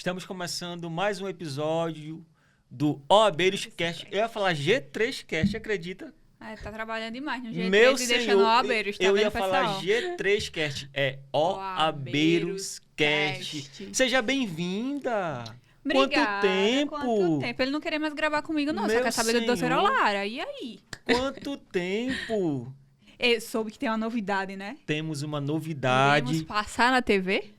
Estamos começando mais um episódio do OABeiros Cast. Eu ia falar G3 Cast, acredita? Tá trabalhando demais no G3 Meu e senhor, deixando OABeiros, tá eu vendo, ia falar pessoal? G3 Cast. É OABeiros Cast. Seja bem-vinda. Obrigada. Quanto tempo? Ele não queria mais gravar comigo, não. Só Meu quer saber do doutora senhor. Lara. E aí? Quanto tempo? Eu soube que tem uma novidade, né? Temos uma Iremos novidade. passar na TV?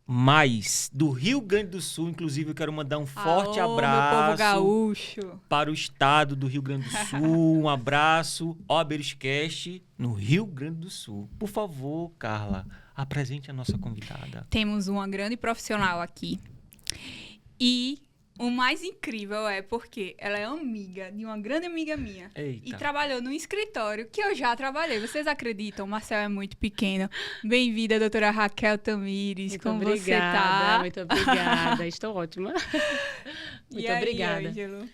Mais do Rio Grande do Sul, inclusive eu quero mandar um forte Alô, abraço meu povo gaúcho. para o estado do Rio Grande do Sul. Um abraço, OABeiros Cast no Rio Grande do Sul. Por favor, Carla, apresente a nossa convidada. Temos uma grande profissional aqui. E o mais incrível é porque ela é amiga de uma grande amiga minha. Eita. E trabalhou num escritório que eu já trabalhei. Vocês acreditam? O Marcel é muito pequeno. Bem-vinda, doutora Raquel Tamires. Muito Como obrigada, você tá? muito obrigada. Estou ótima. Muito E aí, obrigada. Ângelo?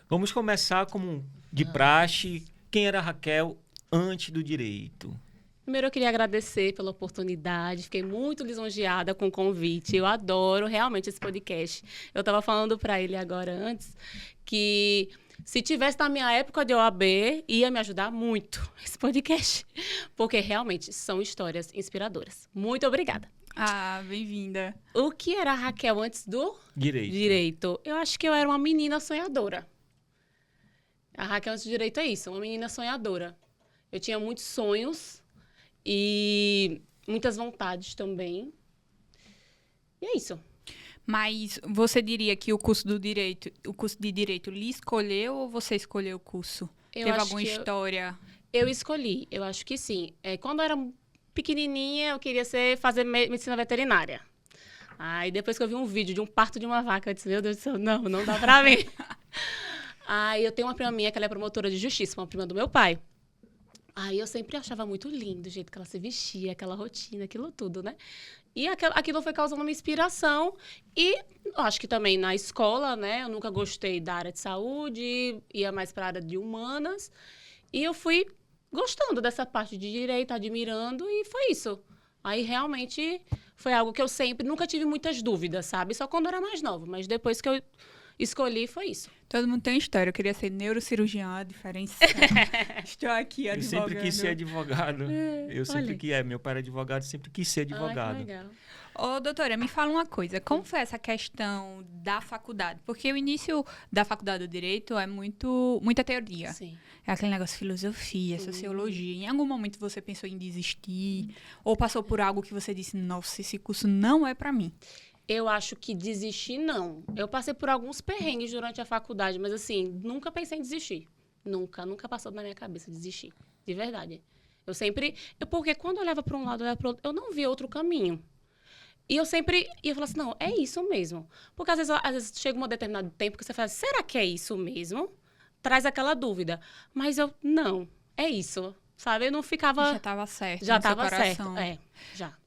Vamos começar como de praxe. Quem era a Raquel antes do direito? Primeiro, eu queria agradecer pela oportunidade. Fiquei muito lisonjeada com o convite. Eu adoro realmente esse podcast. Eu estava falando para ele agora antes que se tivesse na minha época de OAB, ia me ajudar muito esse podcast. Porque realmente são histórias inspiradoras. Muito obrigada. Ah, bem-vinda. O que era a Raquel antes do Direito. Eu acho que eu era uma menina sonhadora. A Raquel antes do direito é isso, uma menina sonhadora. Eu tinha muitos sonhos e muitas vontades também. E é isso. Mas você diria que o curso de direito lhe escolheu ou você escolheu o curso? Eu Teve acho alguma que história? eu escolhi, eu acho que sim. Quando eu era pequenininha, eu queria fazer medicina veterinária. Aí depois que eu vi um vídeo de um parto de uma vaca, eu disse, meu Deus do céu, não dá pra mim. Aí eu tenho uma prima minha que ela é promotora de justiça, uma prima do meu pai. Aí eu sempre achava muito lindo o jeito que ela se vestia, aquela rotina, aquilo tudo, né? E aquilo foi causando uma inspiração. E eu acho que também na escola, né? Eu nunca gostei da área de saúde, ia mais para a área de humanas. E eu fui gostando dessa parte de direito, admirando, e foi isso. Aí realmente foi algo que eu sempre, nunca tive muitas dúvidas, sabe? Só quando eu era mais nova, mas depois que eu escolhi, foi isso. Todo mundo tem uma história. Eu queria ser neurocirurgião, a diferença. Estou aqui Eu advogando. sempre quis ser advogado. Eu sempre olha. quis. Meu pai era advogado, sempre quis ser advogado. Ai, que legal. Ô, doutora, me fala uma coisa. Como foi essa questão da faculdade? Porque o início da faculdade do Direito é muita teoria. Sim. É aquele negócio de filosofia, sociologia. Em algum momento você pensou em desistir? Ou passou por algo que você disse, nossa, esse curso não é pra mim? Eu acho que desistir, não. Eu passei por alguns perrengues durante a faculdade, mas assim, nunca pensei em desistir. Nunca passou na minha cabeça desistir. De verdade. Porque quando eu olhava para um lado, eu olhava para o outro, eu não via outro caminho. E eu sempre ia falar assim, não, é isso mesmo. Porque às vezes chega um determinado tempo que você fala, será que é isso mesmo? Traz aquela dúvida. Mas não, é isso. Sabe? Eu não ficava... Já estava certo. Já no seu estava certo. coração. Já.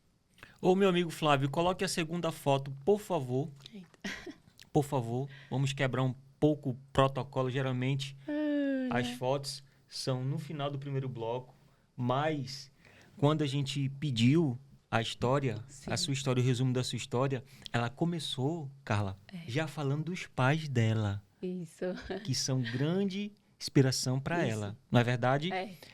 Ô, meu amigo Flávio, coloque a segunda foto, por favor. Por favor, vamos quebrar um pouco o protocolo. Geralmente, as fotos são no final do primeiro bloco, mas quando a gente pediu a história, Sim. a sua história, o resumo da sua história, ela começou, Carla, já falando dos pais dela, Isso. que são grande inspiração para Isso. ela, não é verdade?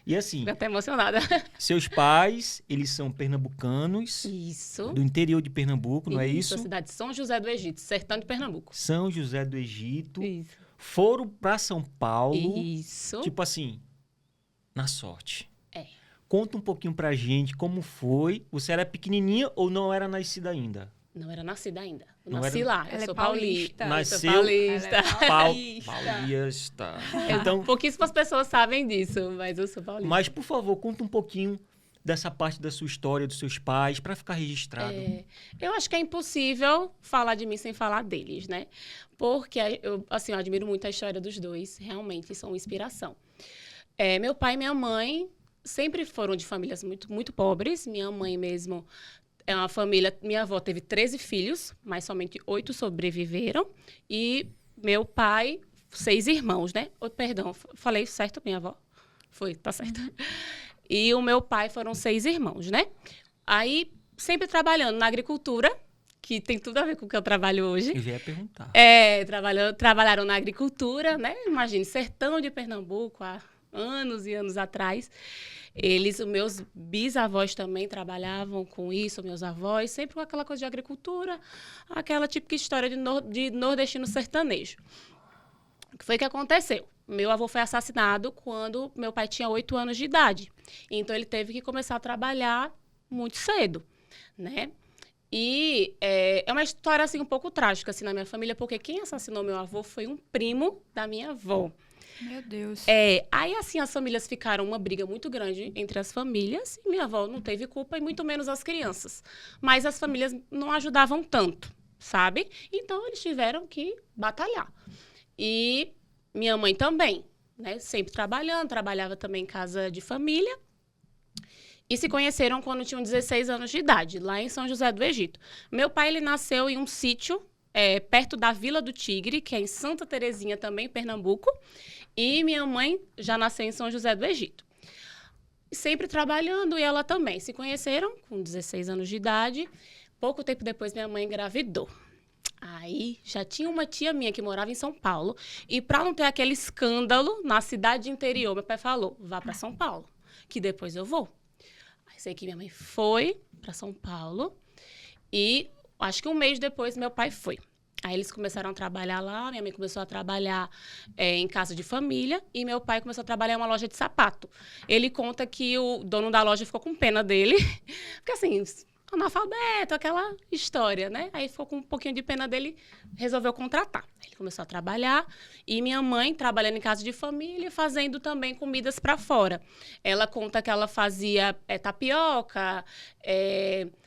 E assim, Fico até emocionada. seus pais, eles são pernambucanos, Isso. do interior de Pernambuco, não é isso? A cidade de São José do Egito, sertão de Pernambuco. São José do Egito, Isso. foram para São Paulo, Isso. tipo assim, na sorte. É. Conta um pouquinho pra gente como foi. Você era pequenininha ou não era nascida ainda? Não era nascida ainda. Eu Não nasci era- lá. Ela Eu é sou paulista. paulista. Nasceu- Eu sou paulista. Paulista. Então, Pouquíssimas pessoas sabem disso, mas eu sou paulista. mas por favor, conta um pouquinho dessa parte da sua história, dos seus pais, para ficar registrado. Eu acho que é impossível falar de mim sem falar deles, né? Porque eu admiro muito a história dos dois. Realmente são inspiração. Meu pai e minha mãe sempre foram de famílias muito, muito pobres. Minha mãe mesmo é uma família... Minha avó teve 13 filhos, mas somente 8 sobreviveram. E meu pai, 6 irmãos, né? Perdão, falei certo, minha avó? Foi, tá certo. E o meu pai foram 6 irmãos, né? Aí, sempre trabalhando na agricultura. que tem tudo a ver com o que eu trabalho hoje. Eu já ia perguntar. Trabalharam na agricultura, né? Imagine, sertão de Pernambuco, há anos e anos atrás. Os meus bisavós também trabalhavam com isso, meus avós, sempre com aquela coisa de agricultura, aquela típica história de nordestino sertanejo. O que foi que aconteceu? Meu avô foi assassinado quando meu pai tinha 8 anos de idade. Então, ele teve que começar a trabalhar muito cedo, né? E é uma história, assim, um pouco trágica, assim, na minha família, porque quem assassinou meu avô foi um primo da minha avó. Meu Deus. Aí, assim, as famílias ficaram uma briga muito grande entre as famílias, e minha avó não teve culpa, e muito menos as crianças. Mas as famílias não ajudavam tanto, sabe? Então, eles tiveram que batalhar. E minha mãe também, né? Sempre trabalhando, trabalhava também em casa de família. E se conheceram quando tinham 16 anos de idade, lá em São José do Egito. Meu pai, ele nasceu em um sítio perto da Vila do Tigre, que é em Santa Terezinha também, Pernambuco. E minha mãe já nasceu em São José do Egito. Sempre trabalhando, e ela também. Se conheceram com 16 anos de idade. Pouco tempo depois, minha mãe engravidou. Aí, já tinha uma tia minha que morava em São Paulo. E para não ter aquele escândalo na cidade interior, meu pai falou, vá para São Paulo, que depois eu vou. Aí, sei que minha mãe foi para São Paulo. E acho que um mês depois, meu pai foi. Aí eles começaram a trabalhar lá, minha mãe começou a trabalhar em casa de família e meu pai começou a trabalhar em uma loja de sapato. Ele conta que o dono da loja ficou com pena dele, porque assim, analfabeto, aquela história, né? Aí ficou com um pouquinho de pena dele, resolveu contratar. Ele começou a trabalhar e minha mãe trabalhando em casa de família, fazendo também comidas para fora. Ela conta que ela fazia tapioca,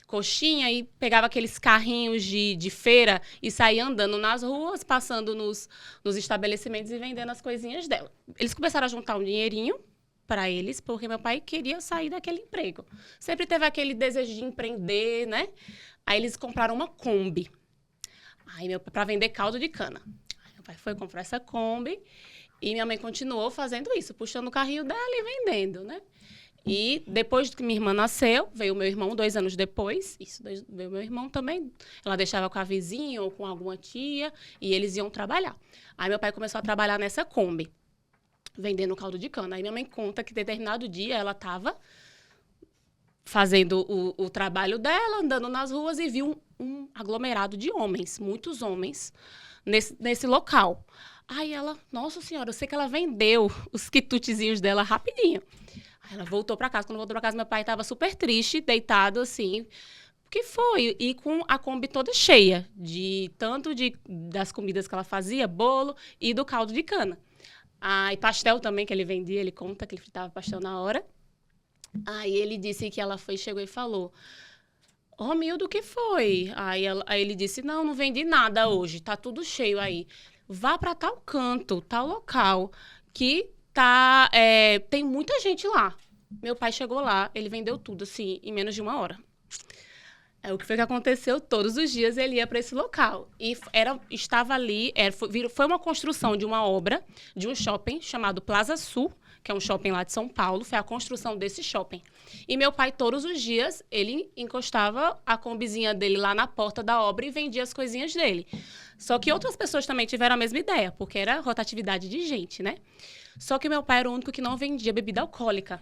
coxinha e pegava aqueles carrinhos de feira e saía andando nas ruas, passando nos estabelecimentos e vendendo as coisinhas dela. Eles começaram a juntar um dinheirinho para eles, porque meu pai queria sair daquele emprego. Sempre teve aquele desejo de empreender, né? Aí eles compraram uma Kombi. Aí para vender caldo de cana. Aí meu pai foi comprar essa Kombi e minha mãe continuou fazendo isso, puxando o carrinho dela e vendendo, né? E depois que minha irmã nasceu, veio meu irmão 2 anos depois. Veio meu irmão também. Ela deixava com a vizinha ou com alguma tia e eles iam trabalhar. Aí meu pai começou a trabalhar nessa Kombi, vendendo caldo de cana. Aí minha mãe conta que determinado dia ela estava fazendo o trabalho dela, andando nas ruas e viu um aglomerado de homens, muitos homens, nesse local. Aí ela, nossa senhora, eu sei que ela vendeu os quitutezinhos dela rapidinho. Aí ela voltou para casa. Quando voltou para casa, meu pai estava super triste, deitado assim. O que foi? E com a Kombi toda cheia, tanto das comidas que ela fazia, bolo e do caldo de cana. E pastel também que ele vendia, ele conta que ele fritava pastel na hora. Aí ele disse que ela chegou e falou, Romildo, o que foi? Aí ele disse, não vendi nada hoje, tá tudo cheio aí. Vá para tal canto, tal local, que tem muita gente lá. Meu pai chegou lá, ele vendeu tudo, assim, em menos de 1 hora. O que foi que aconteceu? Todos os dias ele ia para esse local. E estava ali, foi uma construção de uma obra, de um shopping chamado Plaza Sul, que é um shopping lá de São Paulo, foi a construção desse shopping. E meu pai, todos os dias, ele encostava a combizinha dele lá na porta da obra e vendia as coisinhas dele. Só que outras pessoas também tiveram a mesma ideia, porque era rotatividade de gente, né? Só que meu pai era o único que não vendia bebida alcoólica.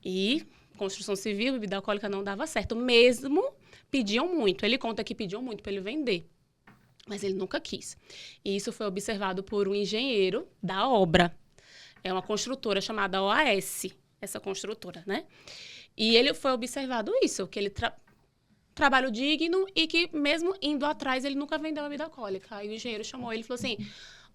E construção civil, bebida alcoólica não dava certo. Mesmo pediam muito. Ele conta que pediam muito para ele vender. Mas ele nunca quis. E isso foi observado por um engenheiro da obra. É uma construtora chamada OAS, essa construtora, né? E ele foi observado isso, que ele trabalho digno e que mesmo indo atrás, ele nunca vendeu bebida alcoólica. Aí o engenheiro chamou ele e falou assim,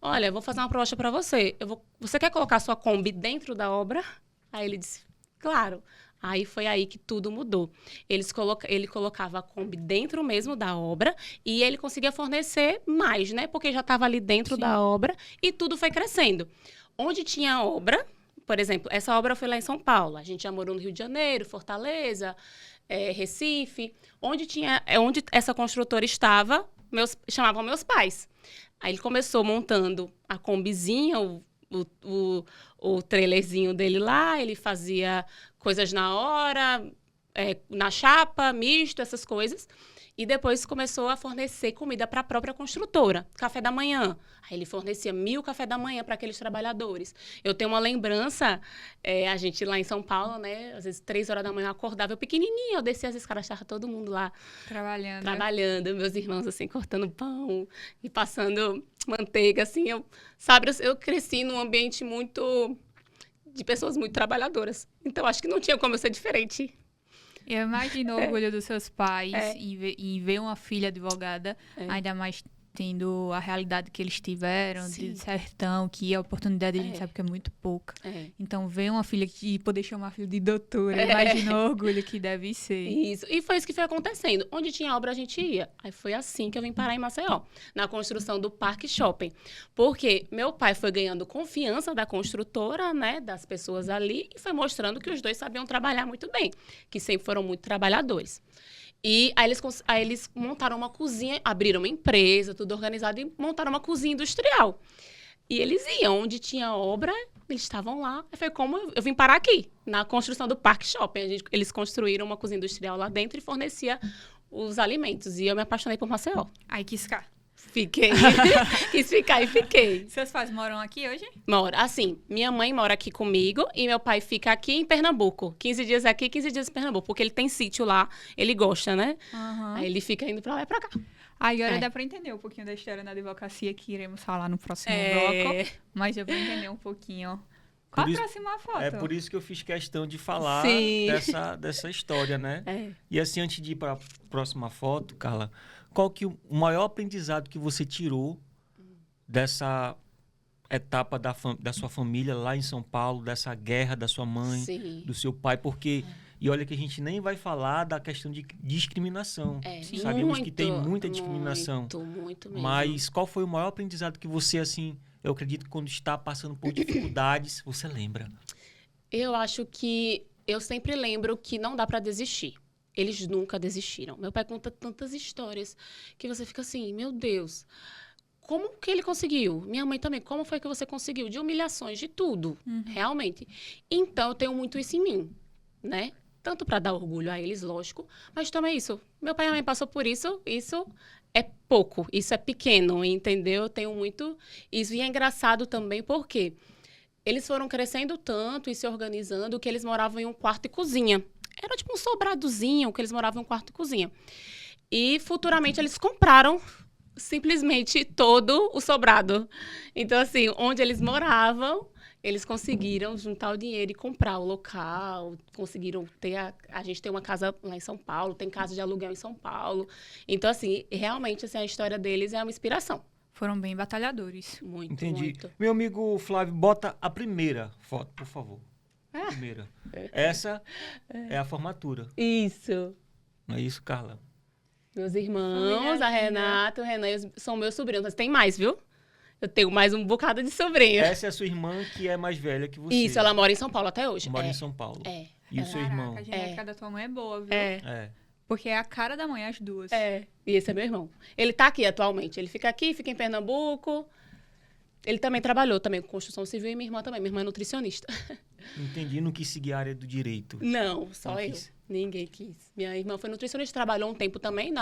olha, eu vou fazer uma proposta para você. Você quer colocar sua Kombi dentro da obra? Aí ele disse, claro. Aí foi aí que tudo mudou. Ele colocava a Kombi dentro mesmo da obra e ele conseguia fornecer mais, né? Porque já estava ali dentro Sim. da obra e tudo foi crescendo. Onde tinha obra, por exemplo, essa obra foi lá em São Paulo. A gente já morou no Rio de Janeiro, Fortaleza, Recife. Onde essa construtora estava, chamavam meus pais. Aí ele começou montando a combizinha, o trailerzinho dele lá, ele fazia coisas na hora, na chapa, misto, essas coisas. E depois começou a fornecer comida para a própria construtora, café da manhã. Aí ele fornecia 1.000 café da manhã para aqueles trabalhadores. Eu tenho uma lembrança, a gente lá em São Paulo, né? Às vezes 3 horas da manhã eu acordava, eu pequenininha, eu descia as escadas, estava todo mundo lá trabalhando, meus irmãos assim, cortando pão e passando manteiga, assim. Eu cresci num ambiente muito de pessoas muito trabalhadoras. Então, acho que não tinha como eu ser diferente. Eu imagino o orgulho dos seus pais em ver uma filha advogada, ainda mais tendo a realidade que eles tiveram, de sertão, que a oportunidade a gente sabe que é muito pouca. Então, ver uma filha e poder chamar a filha de doutora, imagina o orgulho que deve ser. Isso, e foi isso que foi acontecendo. Onde tinha obra, a gente ia. Aí foi assim que eu vim parar em Maceió, na construção do Parque Shopping. Porque meu pai foi ganhando confiança da construtora, né, das pessoas ali, e foi mostrando que os dois sabiam trabalhar muito bem, que sempre foram muito trabalhadores. E aí eles montaram uma cozinha, abriram uma empresa, tudo organizado, e montaram uma cozinha industrial. E eles iam, onde tinha obra, eles estavam lá. Aí foi como eu vim parar aqui, na construção do Parque Shopping. Eles construíram uma cozinha industrial lá dentro e fornecia os alimentos. E eu me apaixonei por Maceió. Aí quis ficar. Fiquei. Quis ficar e fiquei. Seus pais moram aqui hoje? Mora. Assim, minha mãe mora aqui comigo e meu pai fica aqui em Pernambuco. 15 dias aqui, 15 dias em Pernambuco. Porque ele tem sítio lá, ele gosta, né? Aí ele fica indo pra lá e pra cá. Agora dá pra entender um pouquinho da história da advocacia que iremos falar no próximo bloco. Mas eu vou entender um pouquinho. Qual a próxima foto? É por isso que eu fiz questão de falar dessa história, né? E assim, antes de ir para a próxima foto, Carla, qual que o maior aprendizado que você tirou dessa etapa da sua família lá em São Paulo, dessa guerra da sua mãe, do seu pai? Porque, e olha que a gente nem vai falar da questão de discriminação. Sabemos que tem muita discriminação. Muito mesmo. Mas qual foi o maior aprendizado que você, assim, eu acredito que quando está passando por dificuldades, você lembra? Eu acho que eu sempre lembro que não dá para desistir. Eles nunca desistiram. Meu pai conta tantas histórias que você fica assim, meu Deus, como que ele conseguiu? Minha mãe também, como foi que você conseguiu? De humilhações, de tudo, realmente. Então, eu tenho muito isso em mim, né? Tanto para dar orgulho a eles, lógico, mas também isso. Meu pai e minha mãe passou por isso é pouco, isso é pequeno, entendeu? Eu tenho muito isso. E é engraçado também porque eles foram crescendo tanto e se organizando que eles moravam em um quarto e cozinha. Era tipo um sobradozinho que eles moravam em um quarto e cozinha. E futuramente eles compraram simplesmente todo o sobrado. Então, assim, onde eles moravam, eles conseguiram juntar o dinheiro e comprar o local, conseguiram ter a gente tem uma casa lá em São Paulo, tem casa de aluguel em São Paulo. Então, assim, realmente, assim, a história deles é uma inspiração. Foram bem batalhadores. Muito, entendi. muito. Meu amigo Flávio, bota a primeira foto, por favor. Primeira. Essa é a formatura. Isso. Não é isso, Carla? Meus irmãos, a Renata, o Renan, são meus sobrinhos. Mas tem mais, viu? Eu tenho mais um bocado de sobrinho. Essa é a sua irmã que é mais velha que você. Isso, ela mora em São Paulo até hoje. Mora em São Paulo. E o seu irmão? A genética da tua mãe é boa, viu? Porque é a cara da mãe, as duas. E esse é meu irmão. Ele tá aqui atualmente. Ele fica aqui, fica em Pernambuco. Ele também trabalhou também com construção civil e minha irmã também. Minha irmã é nutricionista. Entendi, não quis seguir a área do direito. Não, só eu. Ninguém quis. Minha irmã foi nutricionista, trabalhou um tempo também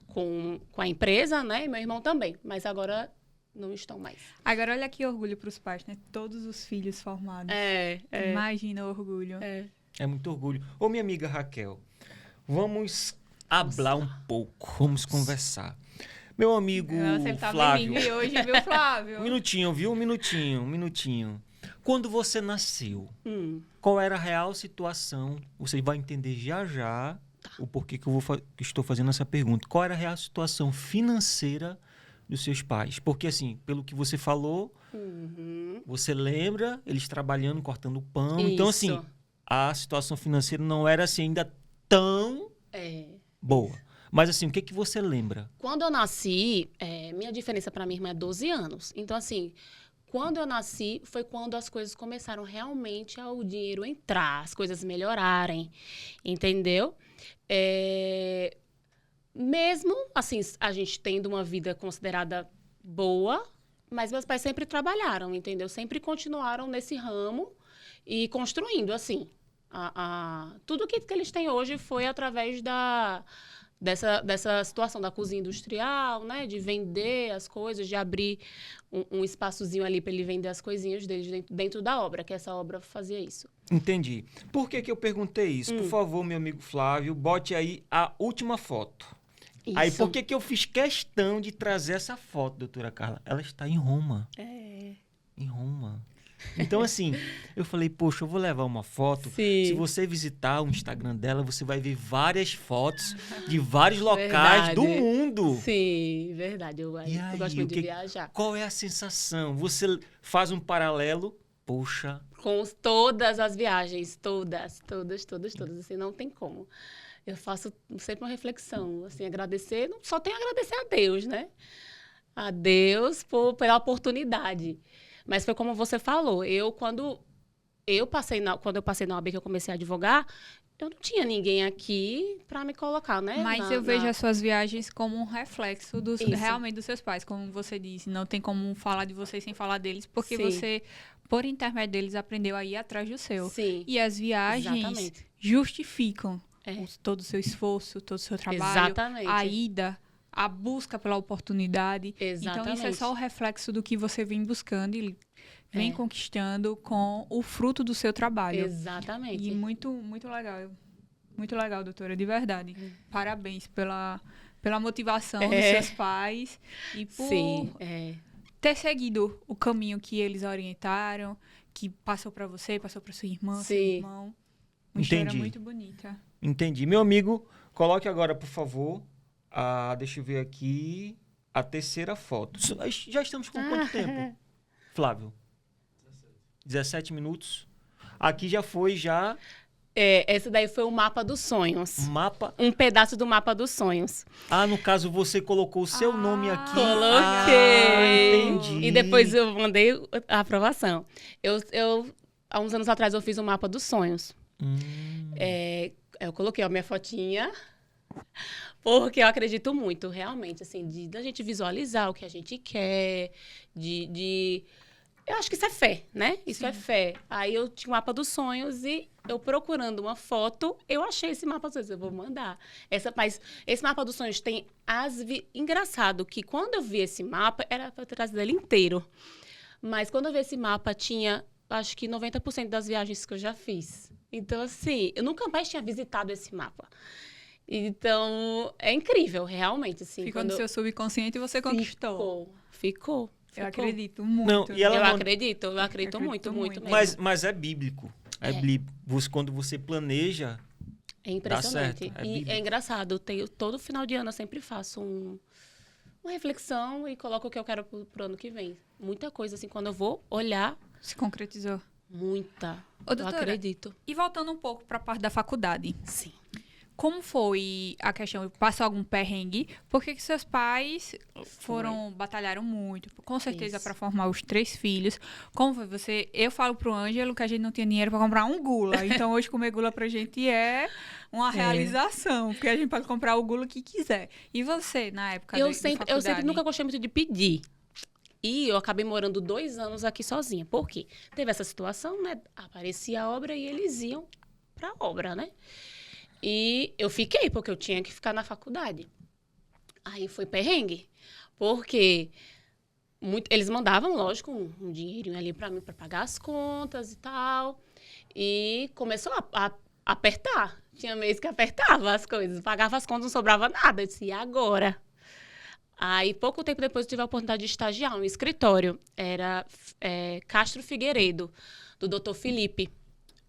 com a empresa, né? E meu irmão também. Mas agora não estão mais. Agora, olha que orgulho para os pais, né? Todos os filhos formados. Imagina o orgulho. É muito orgulho. Ô, minha amiga Raquel, vamos hablar um pouco, vamos conversar. Meu amigo Nossa, ele tá Flávio. bem hoje, viu, Flávio? Um minutinho, viu? Um minutinho. Quando você nasceu, qual era a real situação? Você vai entender já o porquê que eu estou fazendo essa pergunta. Qual era a real situação financeira dos seus pais? Porque, assim, pelo que você falou, você lembra eles trabalhando, cortando pão. Isso. Então, assim, a situação financeira não era assim ainda tão boa. Mas, assim, o que você lembra? Quando eu nasci, minha diferença para minha irmã é 12 anos. Então, assim, quando eu nasci, foi quando as coisas começaram realmente o dinheiro entrar, as coisas melhorarem, entendeu? Mesmo, assim, a gente tendo uma vida considerada boa, mas meus pais sempre trabalharam, entendeu? Sempre continuaram nesse ramo e construindo, assim. Tudo que eles têm hoje foi através dessa situação da cozinha industrial, né? De vender as coisas, de abrir um espaçozinho ali para ele vender as coisinhas dele dentro da obra, que essa obra fazia isso. Entendi. Por que eu perguntei isso? Por favor, meu amigo Flávio, bote aí a última foto. Isso. Aí, por que eu fiz questão de trazer essa foto, doutora Carla? Ela está em Roma. Em Roma. Então, assim, eu falei, poxa, eu vou levar uma foto. Sim. Se você visitar o Instagram dela, você vai ver várias fotos de vários locais do mundo. Sim, verdade. Eu E aí, gosto muito de viajar. Qual é a sensação? Você faz um paralelo, poxa... Com todas as viagens, todas. Assim, não tem como. Eu faço sempre uma reflexão, assim, agradecer, só tenho a agradecer a Deus, né? A Deus pela oportunidade. Mas foi como você falou, quando eu passei na OAB, que eu comecei a advogar, eu não tinha ninguém aqui para me colocar, né? Mas eu vejo as suas viagens como um reflexo realmente dos seus pais, como você disse. Não tem como falar de vocês sem falar deles, porque você, por intermédio deles, aprendeu a ir atrás do seu. Sim. E as viagens justificam todo o seu esforço, todo o seu trabalho, a ida, a busca pela oportunidade. Exatamente. Então, isso é só o reflexo do que você vem buscando e vem conquistando com o fruto do seu trabalho. Exatamente. E muito, muito legal. Muito legal, doutora, de verdade. Parabéns pela motivação dos seus pais e por ter seguido o caminho que eles orientaram, que passou para você, passou para sua irmã, seu irmão. Uma história muito bonita. Entendi. Meu amigo, coloque agora, por favor, deixa eu ver aqui, a terceira foto. Já estamos com quanto tempo, Flávio? 17 minutos. Aqui já foi, essa daí foi o mapa dos sonhos. Um pedaço do mapa dos sonhos. No caso, você colocou o seu nome aqui. Coloquei. Entendi. E depois eu mandei a aprovação. Há uns anos atrás, eu fiz o mapa dos sonhos. Eu coloquei a minha fotinha, porque eu acredito muito, realmente, assim, da gente visualizar o que a gente quer, eu acho que isso é fé, né? Isso é fé. Aí eu tinha o mapa dos sonhos e eu procurando uma foto, eu achei esse mapa dos sonhos. Eu vou mandar. Mas esse mapa dos sonhos tem engraçado que quando eu vi esse mapa, era para trazer ele inteiro. Mas quando eu vi esse mapa, tinha, acho que 90% das viagens que eu já fiz. Então, assim, eu nunca mais tinha visitado esse mapa. Então, é incrível, realmente. Assim, ficou no seu subconsciente e você conquistou. Ficou. Eu acredito muito. Não, eu acredito muito mesmo. Mas é bíblico. Bíblico. Quando você planeja, é impressionante. Dá certo. É engraçado. Todo final de ano eu sempre faço uma reflexão e coloco o que eu quero pro ano que vem. Muita coisa, assim, quando eu vou olhar... Se concretizou. Muita. Doutora, eu acredito. E voltando um pouco para a parte da faculdade. Sim. Como foi a questão? Passou algum perrengue? Por que seus pais batalharam muito? Com certeza para formar os 3 filhos. Como foi você? Eu falo pro Ângelo que a gente não tinha dinheiro para comprar um gula. Então hoje comer gula pra gente é uma realização, porque a gente pode comprar o gula que quiser. E você, na época da faculdade? Eu sempre nunca gostei muito de pedir. E eu acabei morando 2 anos aqui sozinha. Por quê? Teve essa situação, né? Aparecia a obra e eles iam pra obra, né? E eu fiquei, porque eu tinha que ficar na faculdade. Aí foi perrengue, porque eles mandavam, lógico, um dinheirinho ali para mim, para pagar as contas e tal. E começou a apertar. Tinha mês que apertava as coisas, pagava as contas, não sobrava nada. Eu disse, e agora? Aí, pouco tempo depois, eu tive a oportunidade de estagiar em um escritório. Era Castro Figueiredo, do Dr. Felipe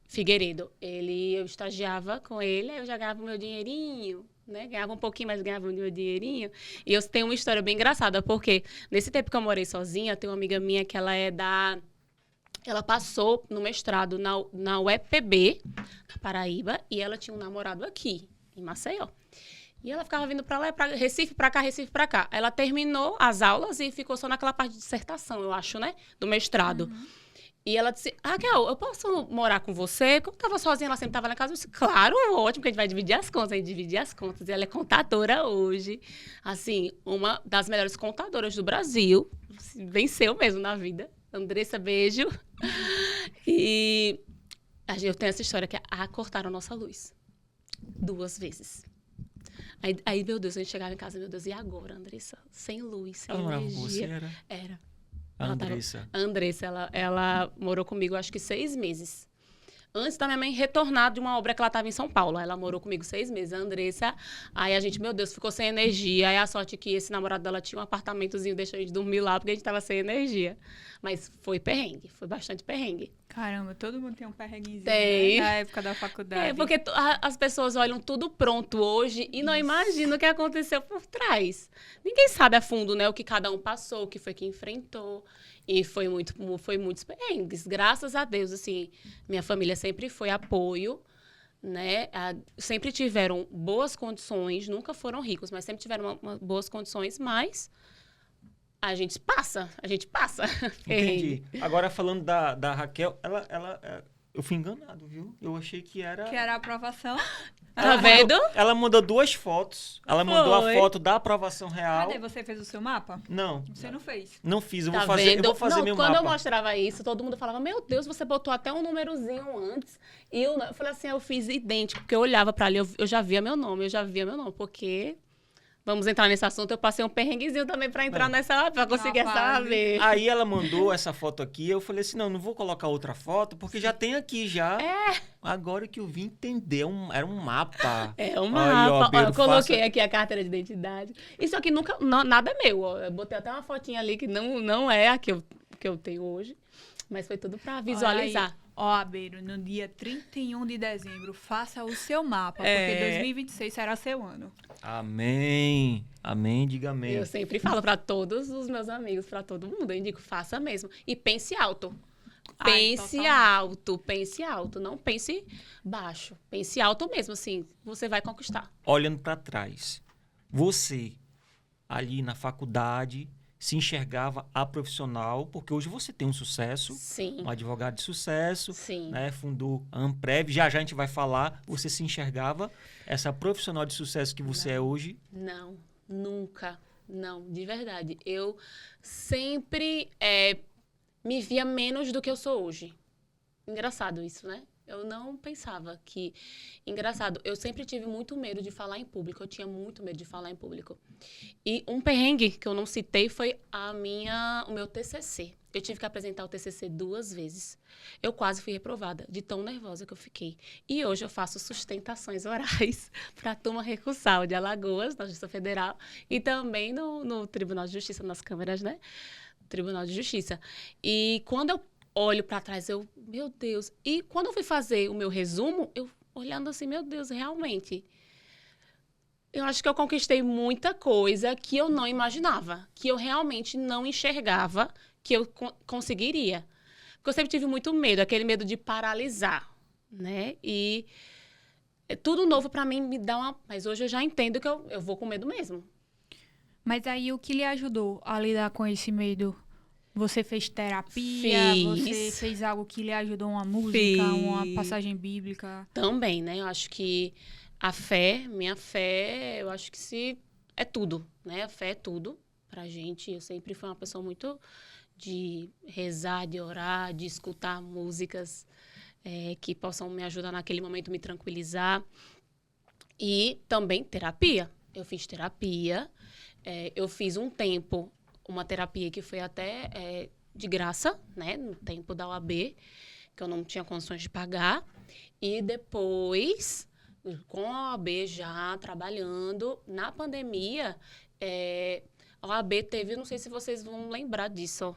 Figueiredo. Eu estagiava com ele, aí eu já ganhava o meu dinheirinho, né? Ganhava um pouquinho, mas ganhava o meu dinheirinho. E eu tenho uma história bem engraçada, porque nesse tempo que eu morei sozinha, tem uma amiga minha que ela passou no mestrado na UEPB, na Paraíba, e ela tinha um namorado aqui, em Maceió. E ela ficava vindo para lá, para Recife, para cá, Recife, para cá. Ela terminou as aulas e ficou só naquela parte de dissertação, eu acho, né? Do mestrado. E ela disse, Raquel, eu posso morar com você? Como eu estava sozinha, ela sempre estava na casa. Eu disse, claro, ótimo, porque a gente vai dividir as contas. A gente dividir as contas. E ela é contadora hoje. Assim, uma das melhores contadoras do Brasil. Venceu mesmo na vida. Andressa, beijo. E eu tenho essa história que cortaram a nossa luz. 2 vezes. Aí, meu Deus, a gente chegava em casa, meu Deus, e agora, Andressa? Sem luz, sem Ela morava com energia. você, era? Era. A Andressa. A Andressa, ela morou comigo, acho que 6 meses. Antes da minha mãe retornar de uma obra que ela estava em São Paulo. Ela morou comigo 6 meses, a Andressa. Aí a gente, meu Deus, ficou sem energia. Aí a sorte que esse namorado dela tinha um apartamentozinho, deixou a gente dormir lá, porque a gente estava sem energia. Mas foi perrengue, foi bastante perrengue. Caramba, todo mundo tem um perrenguezinho, Tem. né? Na época da faculdade. Porque as pessoas olham tudo pronto hoje e não imaginam o que aconteceu por trás. Ninguém sabe a fundo, né, o que cada um passou, o que foi que enfrentou. E foi muitos perrengues. Graças a Deus, assim, minha família sempre foi apoio, né? Sempre tiveram boas condições, nunca foram ricos, mas sempre tiveram boas condições, mas a gente passa. Entendi. Agora, falando da Raquel, eu fui enganado, viu? Eu achei que era... Que era a aprovação. Tá vendo? Ela mandou 2 fotos. Ela mandou a foto da aprovação real. Cadê? Você fez o seu mapa? Não. Você não fez. Não fiz. Eu Tá vou fazer vendo? meu Quando mapa. eu mostrava isso, todo mundo falava, meu Deus, você botou até um númerozinho antes. E eu falei assim, eu fiz idêntico, porque eu olhava pra ali, eu já via meu nome, porque... Vamos entrar nesse assunto, eu passei um perrenguezinho também pra entrar pra conseguir saber. Aí ela mandou essa foto aqui, eu falei assim, não vou colocar outra foto, porque já tem aqui já. Agora que eu vim entender, era um mapa. É um mapa. Ó, eu coloquei aqui a carteira de identidade. Isso aqui nada é meu. Ó. Eu botei até uma fotinha ali que não é a que eu tenho hoje, mas foi tudo pra visualizar. Ó, Abeiro, no dia 31 de dezembro, faça o seu mapa, porque 2026 será seu ano. Amém. Amém, diga amém. Eu sempre falo para todos os meus amigos, para todo mundo, eu indico, faça mesmo. E pense alto. Pense alto, não pense baixo. Pense alto mesmo, assim, você vai conquistar. Olhando para trás, você ali na faculdade se enxergava a profissional, porque hoje você tem um sucesso, Sim. um advogado de sucesso, Sim. né, fundou a Amprev, já a gente vai falar, você se enxergava essa profissional de sucesso que você é hoje? Não, nunca, não, de verdade. Eu sempre me via menos do que eu sou hoje. Engraçado isso, né? Eu não pensava que... Engraçado, eu sempre tive muito medo de falar em público. Eu tinha muito medo de falar em público. E um perrengue que eu não citei foi o meu TCC. Eu tive que apresentar o TCC 2 vezes. Eu quase fui reprovada, de tão nervosa que eu fiquei. E hoje eu faço sustentações orais para a turma recursal de Alagoas, na Justiça Federal, e também no Tribunal de Justiça, nas câmeras, né? Tribunal de Justiça. E quando eu olho para trás, meu Deus. E quando eu fui fazer o meu resumo, eu olhando assim, meu Deus, realmente. Eu acho que eu conquistei muita coisa que eu não imaginava, que eu realmente não enxergava que eu conseguiria. Porque eu sempre tive muito medo, aquele medo de paralisar, né? E tudo novo para mim me dá uma... Mas hoje eu já entendo que eu vou com medo mesmo. Mas aí, o que lhe ajudou a lidar com esse medo? Você fez terapia? Você fez algo que lhe ajudou? Uma música, uma passagem bíblica? Também, né? Eu acho que minha fé, eu acho que é tudo, né? A fé é tudo pra gente. Eu sempre fui uma pessoa muito de rezar, de orar, de escutar músicas que possam me ajudar naquele momento, me tranquilizar. E também terapia. Eu fiz terapia. Eu fiz um tempo uma terapia que foi até de graça, né? No tempo da OAB, que eu não tinha condições de pagar. E depois, com a OAB já trabalhando, na pandemia, a OAB teve, não sei se vocês vão lembrar disso,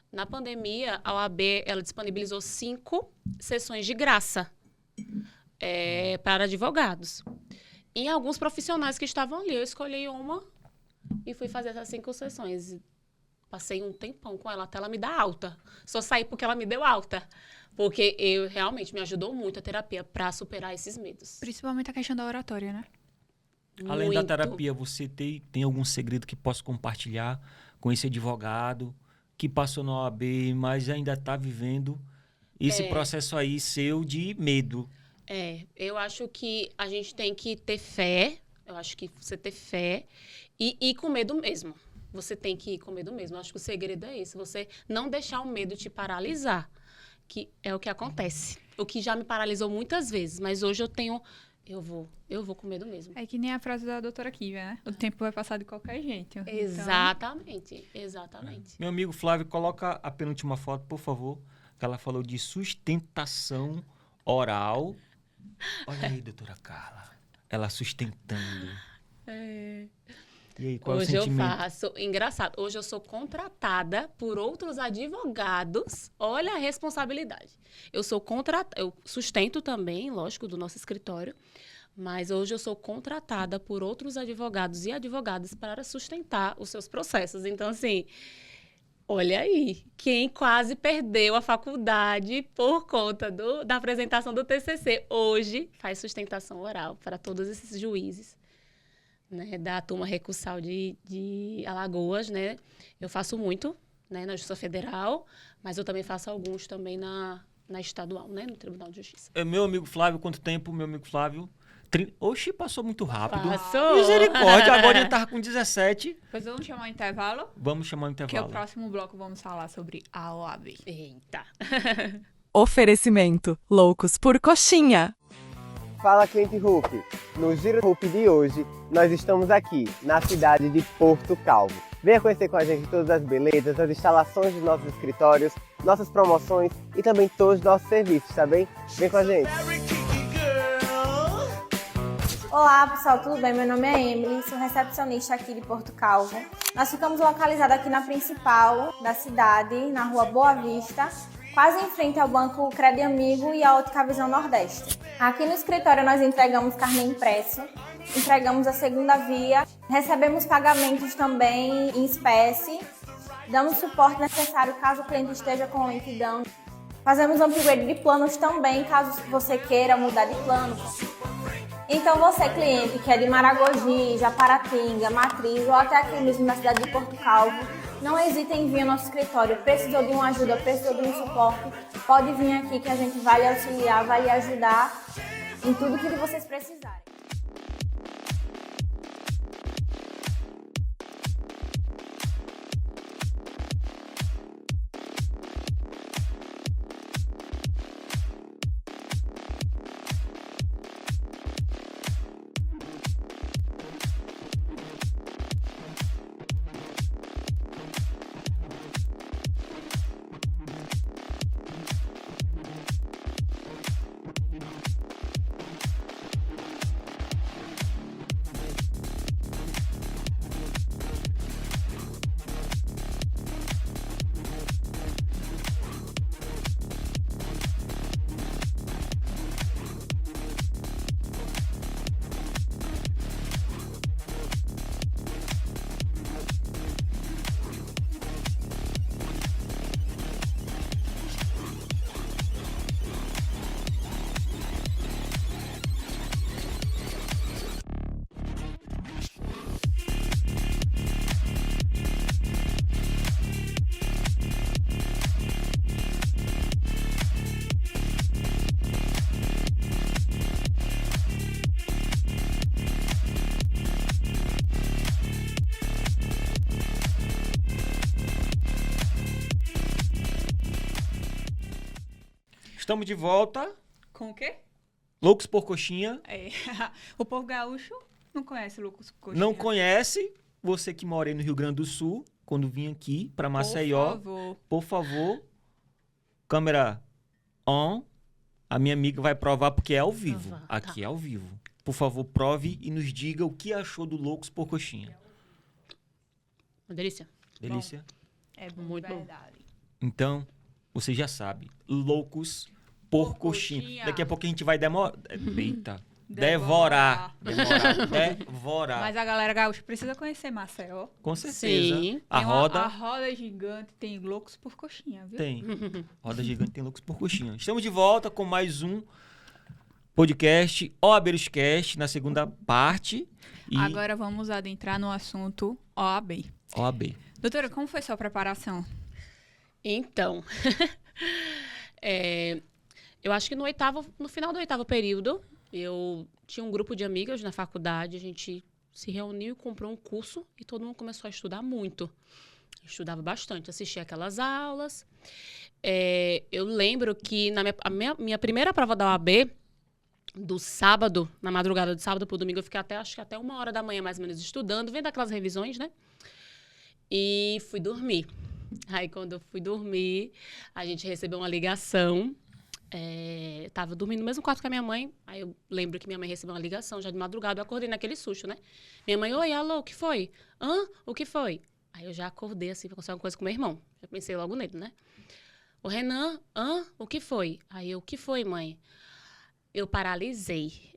na pandemia, a OAB ela disponibilizou 5 sessões de graça para advogados. E alguns profissionais que estavam ali, eu escolhi uma e fui fazer essas 5 sessões. Passei um tempão com ela até ela me dar alta. Só saí porque ela me deu alta. Porque realmente me ajudou muito a terapia para superar esses medos. Principalmente a questão da oratória, né? Além da terapia, você tem algum segredo que possa compartilhar com esse advogado que passou na OAB, mas ainda está vivendo esse processo aí seu de medo? Eu acho que a gente tem que ter fé. Eu acho que você ter fé e ir com medo mesmo. Você tem que ir com medo mesmo. Eu acho que o segredo é esse. Você não deixar o medo te paralisar, que é o que acontece. O que já me paralisou muitas vezes, mas hoje eu eu vou com medo mesmo. É que nem a frase da doutora Kívia, né? O tempo vai passar de qualquer jeito. Exatamente. Meu amigo Flávio, coloca a penúltima foto, por favor. Ela falou de sustentação oral. Olha aí, doutora Carla. Ela sustentando. E aí, qual Hoje é o sentimento? eu faço... Engraçado. Hoje eu sou contratada por outros advogados. Olha a responsabilidade. Eu sustento também, lógico, do nosso escritório. Mas hoje eu sou contratada por outros advogados e advogadas para sustentar os seus processos. Então, assim... Olha aí, quem quase perdeu a faculdade por conta da apresentação do TCC, hoje faz sustentação oral para todos esses juízes, né, da turma recursal de Alagoas, né? Eu faço muito, né, na Justiça Federal, mas eu também faço alguns também na estadual, né, no Tribunal de Justiça. Meu amigo Flávio, quanto tempo, meu amigo Flávio? Oxi, passou muito rápido. Passou. Misericórdia, agora ele tava com 17. Pois vamos chamar o intervalo? Vamos chamar o Que intervalo. o próximo bloco vamos falar sobre a OAB. Eita. Oferecimento: Loucos por Coxinha. Fala, cliente Rupp. No Giro Rupp de hoje, nós estamos aqui, na cidade de Porto Calvo. Venha conhecer com a gente todas as belezas, as instalações dos nossos escritórios, nossas promoções e também todos os nossos serviços, tá bem? Vem com a gente. Olá pessoal, tudo bem? Meu nome é Emily, sou recepcionista aqui de Porto Calvo. Nós ficamos localizados aqui na principal da cidade, na rua Boa Vista, quase em frente ao Banco Crédito Amigo e à Ótica Visão Nordeste. Aqui no escritório nós entregamos carnê impresso, entregamos a segunda via, recebemos pagamentos também em espécie, damos suporte necessário caso o cliente esteja com lentidão. Fazemos upgrade de planos também, caso você queira mudar de plano. Então você, cliente que é de Maragogi, Japaratinga, Matriz ou até aqui mesmo na cidade de Porto Calvo, não hesite em vir ao nosso escritório. Precisou de uma ajuda, precisou de um suporte, pode vir aqui que a gente vai lhe auxiliar, vai lhe ajudar em tudo que vocês precisarem. Estamos de volta. Com o quê? Loucos por Coxinha. É. O povo gaúcho não conhece Loucos por Coxinha. Não conhece? Você que mora aí no Rio Grande do Sul, quando vim aqui para Maceió, por favor, câmera on. A minha amiga vai provar porque é ao vivo. Aqui é ao vivo. Por favor, prove e nos diga o que achou do Loucos por Coxinha. Uma delícia. Delícia? É Muito bom. verdade. Então, você já sabe. Loucos por Coxinha. Daqui a pouco a gente vai demorar. Eita. Devorar. Mas a galera gaúcha precisa conhecer Maceió. Com certeza. Sim. A roda... A roda gigante tem Loucos por Coxinha, viu? Tem. Roda gigante tem Loucos por Coxinha. Estamos de volta com mais um podcast, OABeiros Cast, na segunda parte. E... Agora vamos adentrar no assunto OAB. OAB. Doutora, como foi sua preparação? Então, eu acho que no final do 8º período, eu tinha um grupo de amigas na faculdade, a gente se reuniu e comprou um curso e todo mundo começou a estudar muito. Eu estudava bastante, assistia aquelas aulas. Eu lembro que na minha primeira prova da OAB, do sábado, na madrugada do sábado pro domingo, eu fiquei acho que até 1h da manhã, mais ou menos, estudando, vendo aquelas revisões, né? E fui dormir. Aí, quando eu fui dormir, a gente recebeu uma ligação. Tava dormindo no mesmo quarto que a minha mãe. Aí eu lembro que minha mãe recebeu uma ligação já de madrugada. Eu acordei naquele susto, né? Minha mãe, oi, alô, o que foi? O que foi? Aí eu já acordei assim pra conversar uma coisa com meu irmão. Já pensei logo nele, né? O Renan, o que foi? Aí eu, o que foi, mãe? Eu paralisei.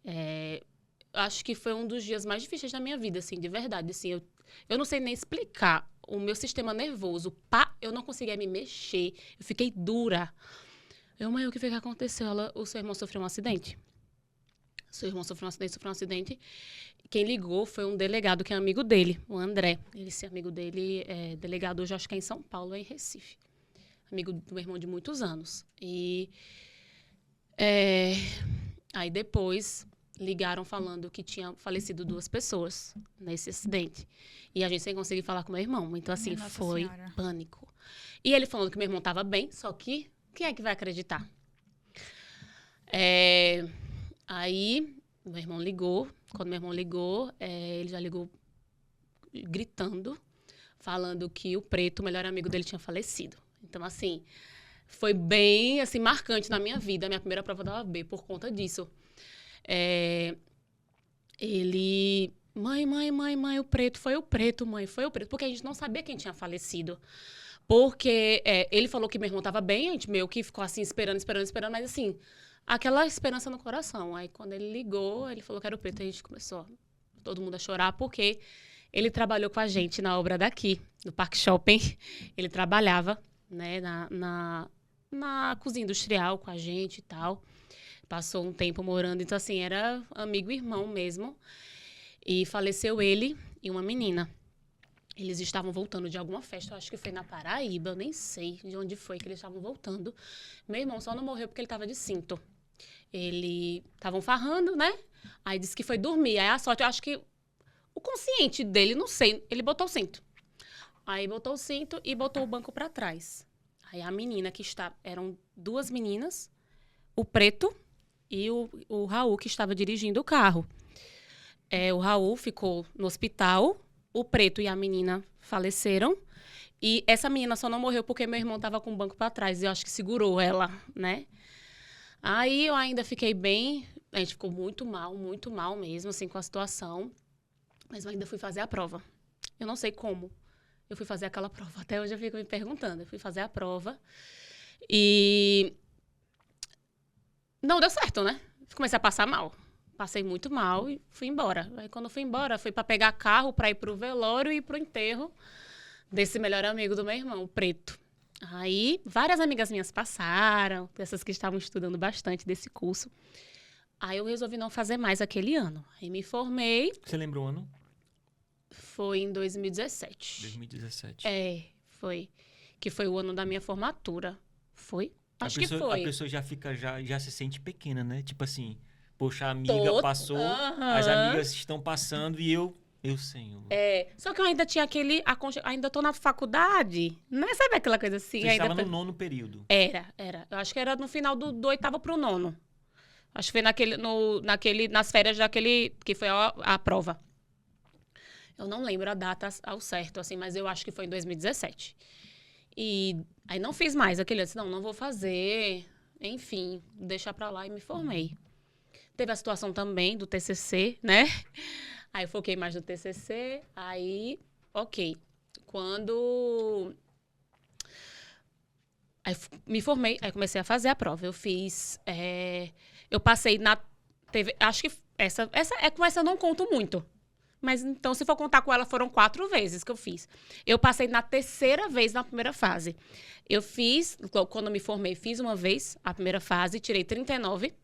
Acho que foi um dos dias mais difíceis da minha vida, assim, de verdade. Assim, eu não sei nem explicar. O meu sistema nervoso, eu não conseguia me mexer. Eu fiquei dura. Mãe, o que foi que aconteceu? O seu irmão sofreu um acidente. Seu irmão sofreu um acidente. Quem ligou foi um delegado que é amigo dele, o André. Esse amigo dele é delegado hoje, acho que é em São Paulo, em Recife. Amigo do meu irmão de muitos anos. E aí depois ligaram falando que tinha falecido 2 pessoas nesse acidente. E a gente sem conseguir falar com meu irmão. Então, assim, foi pânico. E ele falando que meu irmão estava bem, só que quem é que vai acreditar? Aí, meu irmão ligou. Quando meu irmão ligou, ele já ligou gritando, falando que o Preto, o melhor amigo dele, tinha falecido. Então, assim, foi bem, assim, marcante na minha vida. A minha primeira prova da OAB, por conta disso. Ele... Mãe, o Preto, foi o Preto, mãe, foi o Preto. Porque a gente não sabia quem tinha falecido. Porque ele falou que meu irmão estava bem, a gente meio que ficou assim, esperando, mas assim, aquela esperança no coração. Aí quando ele ligou, ele falou que era o Preto, a gente começou todo mundo a chorar, porque ele trabalhou com a gente na obra daqui, no Parque Shopping. Ele trabalhava, né, na cozinha industrial com a gente e tal. Passou um tempo morando, então assim, era amigo e irmão mesmo. E faleceu ele e uma menina. Eles estavam voltando de alguma festa, eu acho que foi na Paraíba, eu nem sei de onde foi que eles estavam voltando. Meu irmão só não morreu porque ele estava de cinto. Eles estavam farrando, né? Aí disse que foi dormir. Aí a sorte, eu acho que o consciente dele, não sei, ele botou o cinto. Aí botou o cinto e botou o banco para trás. Aí a menina que estava... Eram 2 meninas, o Preto e o Raul, que estava dirigindo o carro. O Raul ficou no hospital, o Preto e a menina faleceram. E essa menina só não morreu porque meu irmão estava com o banco para trás. E eu acho que segurou ela, né? Aí eu ainda fiquei bem... A gente ficou muito mal mesmo, assim, com a situação. Mas eu ainda fui fazer a prova. Eu não sei como eu fui fazer aquela prova. Até hoje eu fico me perguntando. Eu fui fazer a prova e... Não deu certo, né? Comecei a passar mal. Passei muito mal e fui embora. Aí, quando eu fui embora, fui para pegar carro para ir pro velório e pro enterro desse melhor amigo do meu irmão, o Preto. Aí, várias amigas minhas passaram, essas que estavam estudando bastante desse curso. Aí, eu resolvi não fazer mais aquele ano. Aí, me formei. Você lembra o ano? Foi em 2017. 2017. Foi. Que foi o ano da minha formatura. Foi? Acho que foi. A pessoa já se sente pequena, né? Tipo assim... Poxa, a amiga passou, as amigas estão passando e eu, Senhor. Só que eu ainda tinha ainda tô na faculdade, né? Sabe aquela coisa assim? Você estava no 9º período. Era. Eu acho que era no final do 8º pro 9º. Acho que foi nas férias daquele, que foi a prova. Eu não lembro a data ao certo, assim, mas eu acho que foi em 2017. E aí não fiz mais aquele, não vou fazer, enfim, deixar pra lá e me formei. Teve a situação também do TCC, né? Aí eu foquei mais no TCC, aí, ok. Quando... Aí me formei, aí comecei a fazer a prova. Eu fiz... Eu passei na... Acho que com essa eu não conto muito. Mas, então, se for contar com ela, foram 4 vezes que eu fiz. Eu passei na 3ª vez na primeira fase. Eu fiz, quando eu me formei, fiz uma vez a primeira fase, tirei 39.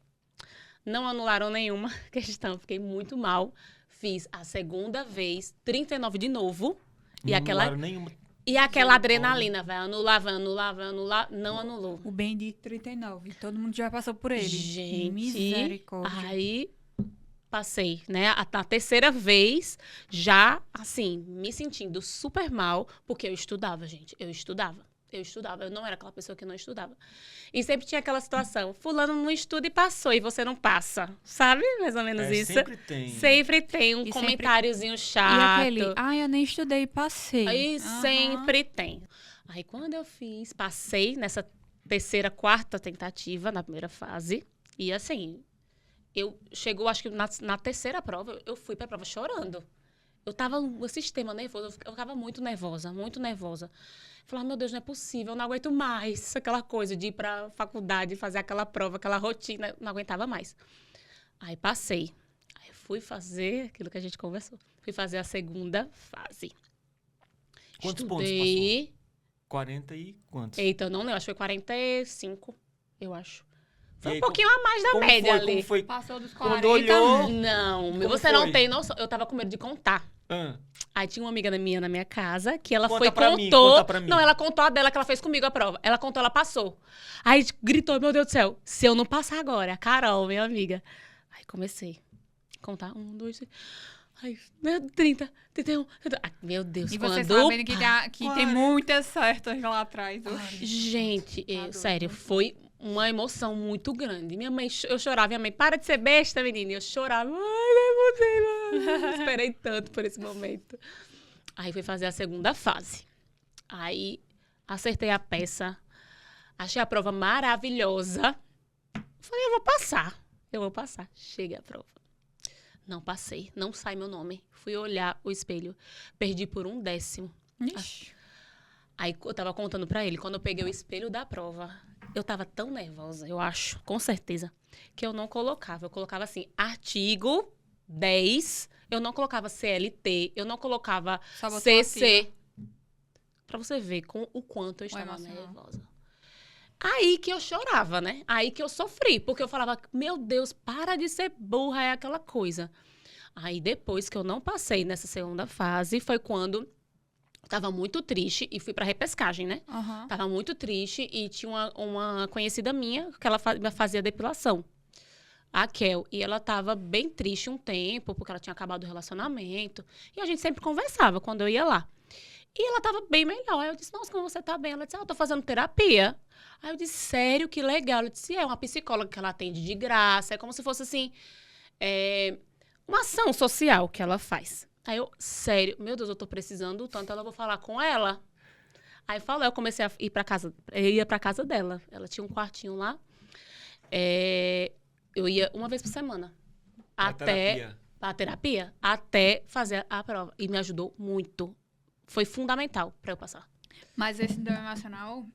Não anularam nenhuma questão, fiquei muito mal. Fiz a 2ª vez, 39 de novo. E aquela adrenalina, vai anular, não anulou. O bem de 39, todo mundo já passou por ele. Gente, misericórdia. Aí passei, né? Na 3ª vez, já, assim, me sentindo super mal, porque eu estudava, gente. Eu estudava. Eu estudava, eu não era aquela pessoa que não estudava. E sempre tinha aquela situação, fulano não estuda e passou, e você não passa. Sabe? Mais ou menos isso. Sempre tem. Sempre tem um E comentáriozinho chato. E aquele, eu nem estudei e passei. Aí sempre tem. Aí quando eu passei nessa terceira, quarta tentativa, na primeira fase, e assim, chegou, acho que na terceira prova, eu fui pra prova chorando. Eu tava no sistema nervoso, eu ficava muito nervosa, muito nervosa. Falava, meu Deus, não é possível, eu não aguento mais. Aquela coisa de ir pra faculdade, fazer aquela prova, aquela rotina, não aguentava mais. Aí passei. Aí fui fazer aquilo que a gente conversou. Fui fazer a segunda fase. Quantos Estudei... pontos passou? 40 e quantos? Eita, eu não lembro, acho que foi 45, eu acho. Foi aí, um pouquinho a mais da média ali. Como foi? Passou dos Quando 40. olhou... Não, Como você foi? não tem noção. Eu tava com medo de contar. Aí tinha uma amiga minha na minha casa que ela Conta contou. pra mim. Não, ela contou a dela que ela fez comigo a prova. Ela contou, ela passou. Aí gritou, meu Deus do céu, se eu não passar agora, a Carol, minha amiga. Aí comecei a contar. 1, 2, 3. Ai, 30, 31. 30. Ai, meu Deus, E você quando... sabendo que tem muitas certas lá atrás. Gente, sério, foi uma emoção muito grande. Minha mãe, eu chorava, minha mãe, para de ser besta, menina. E eu chorava, ai, não é possível. Esperei tanto por esse momento. Aí fui fazer a segunda fase. Aí acertei a peça, achei a prova maravilhosa. Falei, eu vou passar. Cheguei à prova. Não passei, não sai meu nome. Fui olhar o espelho, perdi por 1/10. Ixi. Aí eu tava contando pra ele, quando eu peguei o espelho da prova, eu tava tão nervosa, eu acho, com certeza, que eu não colocava. Eu colocava assim, artigo 10, eu não colocava CLT, eu não colocava Só botou CC. Pra você ver o quanto eu estava nervosa. Aí que eu chorava, né? Aí que eu sofri, porque eu falava, meu Deus, para de ser burra, é aquela coisa. Aí depois que eu não passei nessa segunda fase, foi quando eu tava muito triste e fui pra repescagem, né? Tava muito triste e tinha uma conhecida minha que ela fazia depilação, a Kel, e ela tava bem triste um tempo, porque ela tinha acabado o relacionamento, e a gente sempre conversava quando eu ia lá. E ela tava bem melhor. Aí eu disse, nossa, como você tá bem? Ela disse, eu tô fazendo terapia. Aí eu disse, sério, que legal. Ela disse, é uma psicóloga que ela atende de graça. É como se fosse, assim, uma ação social que ela faz. Aí eu, sério, meu Deus, eu tô precisando tanto, ela vou falar com ela. Aí eu comecei a ir pra casa, eu ia pra casa dela. Ela tinha um quartinho lá. Eu ia uma vez por semana. Pra terapia. Até fazer a prova. E me ajudou muito. Foi fundamental para eu passar. Mas esse síndrome emocional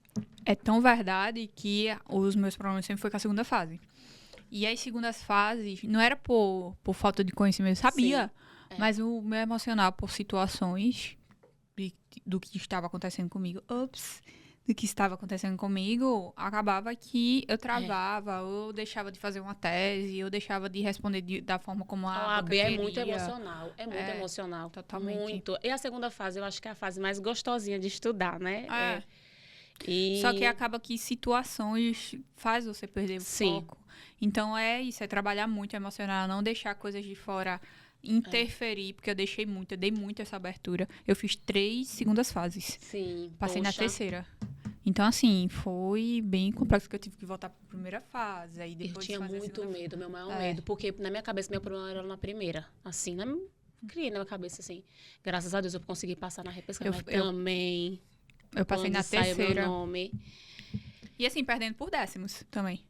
é tão verdade que os meus problemas sempre foi com a segunda fase. E as segundas fases, não era por falta de conhecimento, eu sabia. Sim, mas o meu emocional, por situações do que estava acontecendo comigo, acabava que eu travava, eu deixava de fazer uma tese, eu deixava de responder da forma como a OAB é muito emocional, emocional. Totalmente. Muito. E a segunda fase, eu acho que é a fase mais gostosinha de estudar, né? Só que acaba que situações faz você perder o foco. Então é trabalhar muito emocional, não deixar coisas de fora interferir, porque eu dei muito essa abertura. Eu fiz 3 segundas fases. Sim. Passei na terceira. Então, assim, foi bem complexo, que eu tive que voltar para a primeira fase. Aí depois eu tinha muito medo, meu maior medo, porque na minha cabeça, meu problema era na primeira. Assim, criei na minha cabeça, assim. Graças a Deus eu consegui passar na repescagem, mas também. Eu passei na terceira. Meu nome. E assim, perdendo por décimos também.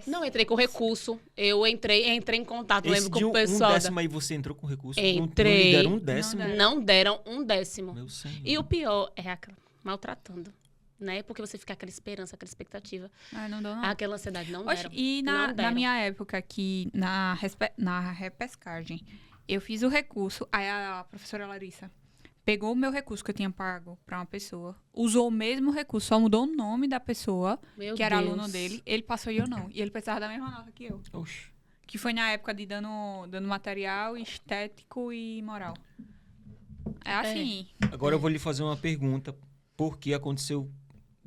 Não, entrei com recurso. Eu entrei em contato, lembro com o pessoal. 1/10 aí você entrou com recurso? Entrei. Não deram 1/10? Não deram 1/10. Meu Senhor. E o pior é maltratando. Né? Porque você fica aquela esperança, aquela expectativa. Não deu, não. Aquela ansiedade, não deram. E na minha época aqui, na repescagem, eu fiz o recurso, aí a professora Larissa pegou o meu recurso que eu tinha pago para uma pessoa, usou o mesmo recurso, só mudou o nome da pessoa, que era aluno dele, ele passou e eu não. E ele precisava da mesma nota que eu. Oxi. Que foi na época de dando material estético e moral. É assim. Agora eu vou lhe fazer uma pergunta. Por que aconteceu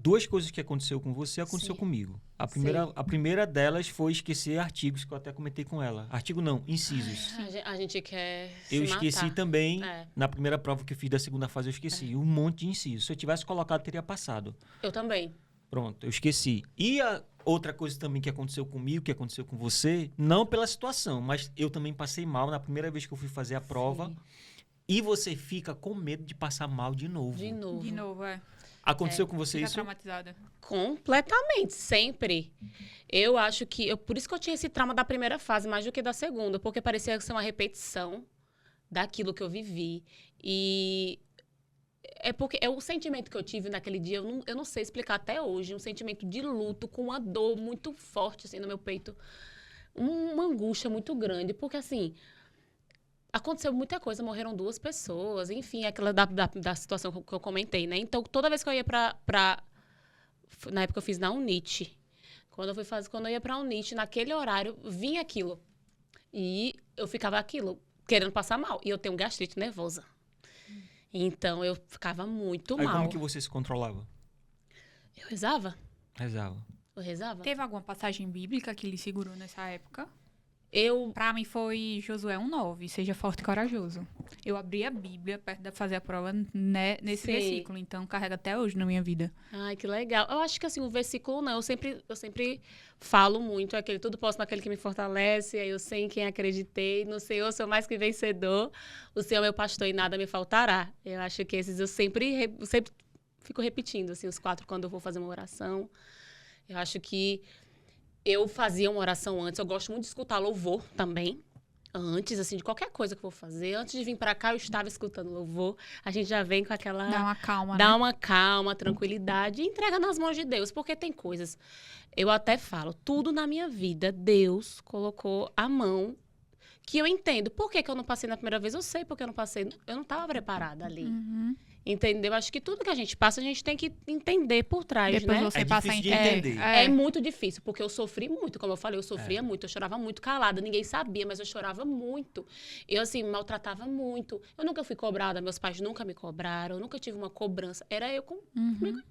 duas coisas que aconteceu com você, aconteceu Sim. comigo. A Sim. primeira delas foi esquecer artigos, que eu até comentei com ela. Artigo não, incisos. A gente quer Eu se esqueci matar. também, É. na primeira prova que eu fiz da segunda fase, eu esqueci um monte de incisos. Se eu tivesse colocado, teria passado. Eu também. Pronto, eu esqueci. E a outra coisa também que aconteceu comigo, que aconteceu com você, não pela situação, mas eu também passei mal na primeira vez que eu fui fazer a prova. Sim. E você fica com medo de passar mal de novo. De novo. De novo, Aconteceu com você Fica isso? traumatizada. Completamente, sempre. Eu acho que... por isso que eu tinha esse trauma da primeira fase, mais do que da segunda. Porque parecia ser uma repetição daquilo que eu vivi. E... é porque é o sentimento que eu tive naquele dia, eu não sei explicar até hoje. Um sentimento de luto, com uma dor muito forte, assim, no meu peito. Uma angústia muito grande. Porque, assim... aconteceu muita coisa, morreram 2 pessoas, enfim, aquela da situação que eu comentei, né? Então, toda vez que eu ia na época eu fiz na UNIT. Quando eu ia pra UNIT, naquele horário, vinha aquilo. E eu ficava aquilo, querendo passar mal. E eu tenho gastrite nervosa. Então, eu ficava muito Aí mal. como que você se controlava? Eu rezava. Rezava. Eu rezava. Teve alguma passagem bíblica que lhe segurou nessa época? Eu... Pra mim foi Josué 1:9, seja forte e corajoso. Eu abri a Bíblia perto de fazer a prova nesse Sim. versículo, então carrega até hoje na minha vida. Ai, que legal. Eu acho que, assim, o versículo não. Eu sempre falo muito, é aquele tudo posso naquele que me fortalece, aí eu sei em quem acreditei, no Senhor sou mais que vencedor, o Senhor é meu pastor e nada me faltará. Eu acho que esses eu sempre fico repetindo, assim, os 4 quando eu vou fazer uma oração. Eu acho que eu fazia uma oração antes, eu gosto muito de escutar louvor também. Antes, assim, de qualquer coisa que eu vou fazer. Antes de vir pra cá, eu estava escutando louvor. A gente já vem com aquela... Dá uma calma, Dá né? uma calma, tranquilidade e entrega nas mãos de Deus, porque tem coisas. Eu até falo, tudo na minha vida, Deus colocou a mão que eu entendo. Por que eu não passei na primeira vez? Eu sei porque eu não passei. Eu não estava preparada ali. Uhum. Entendeu? Acho que tudo que a gente passa, a gente tem que entender por trás, Depois né? você É passa difícil de a entender. É muito difícil, porque eu sofri muito, como eu falei, eu sofria É. muito, eu chorava muito calada, ninguém sabia, mas eu chorava muito. Eu, assim, maltratava muito. Eu nunca fui cobrada, meus pais nunca me cobraram, eu nunca tive uma cobrança. Era eu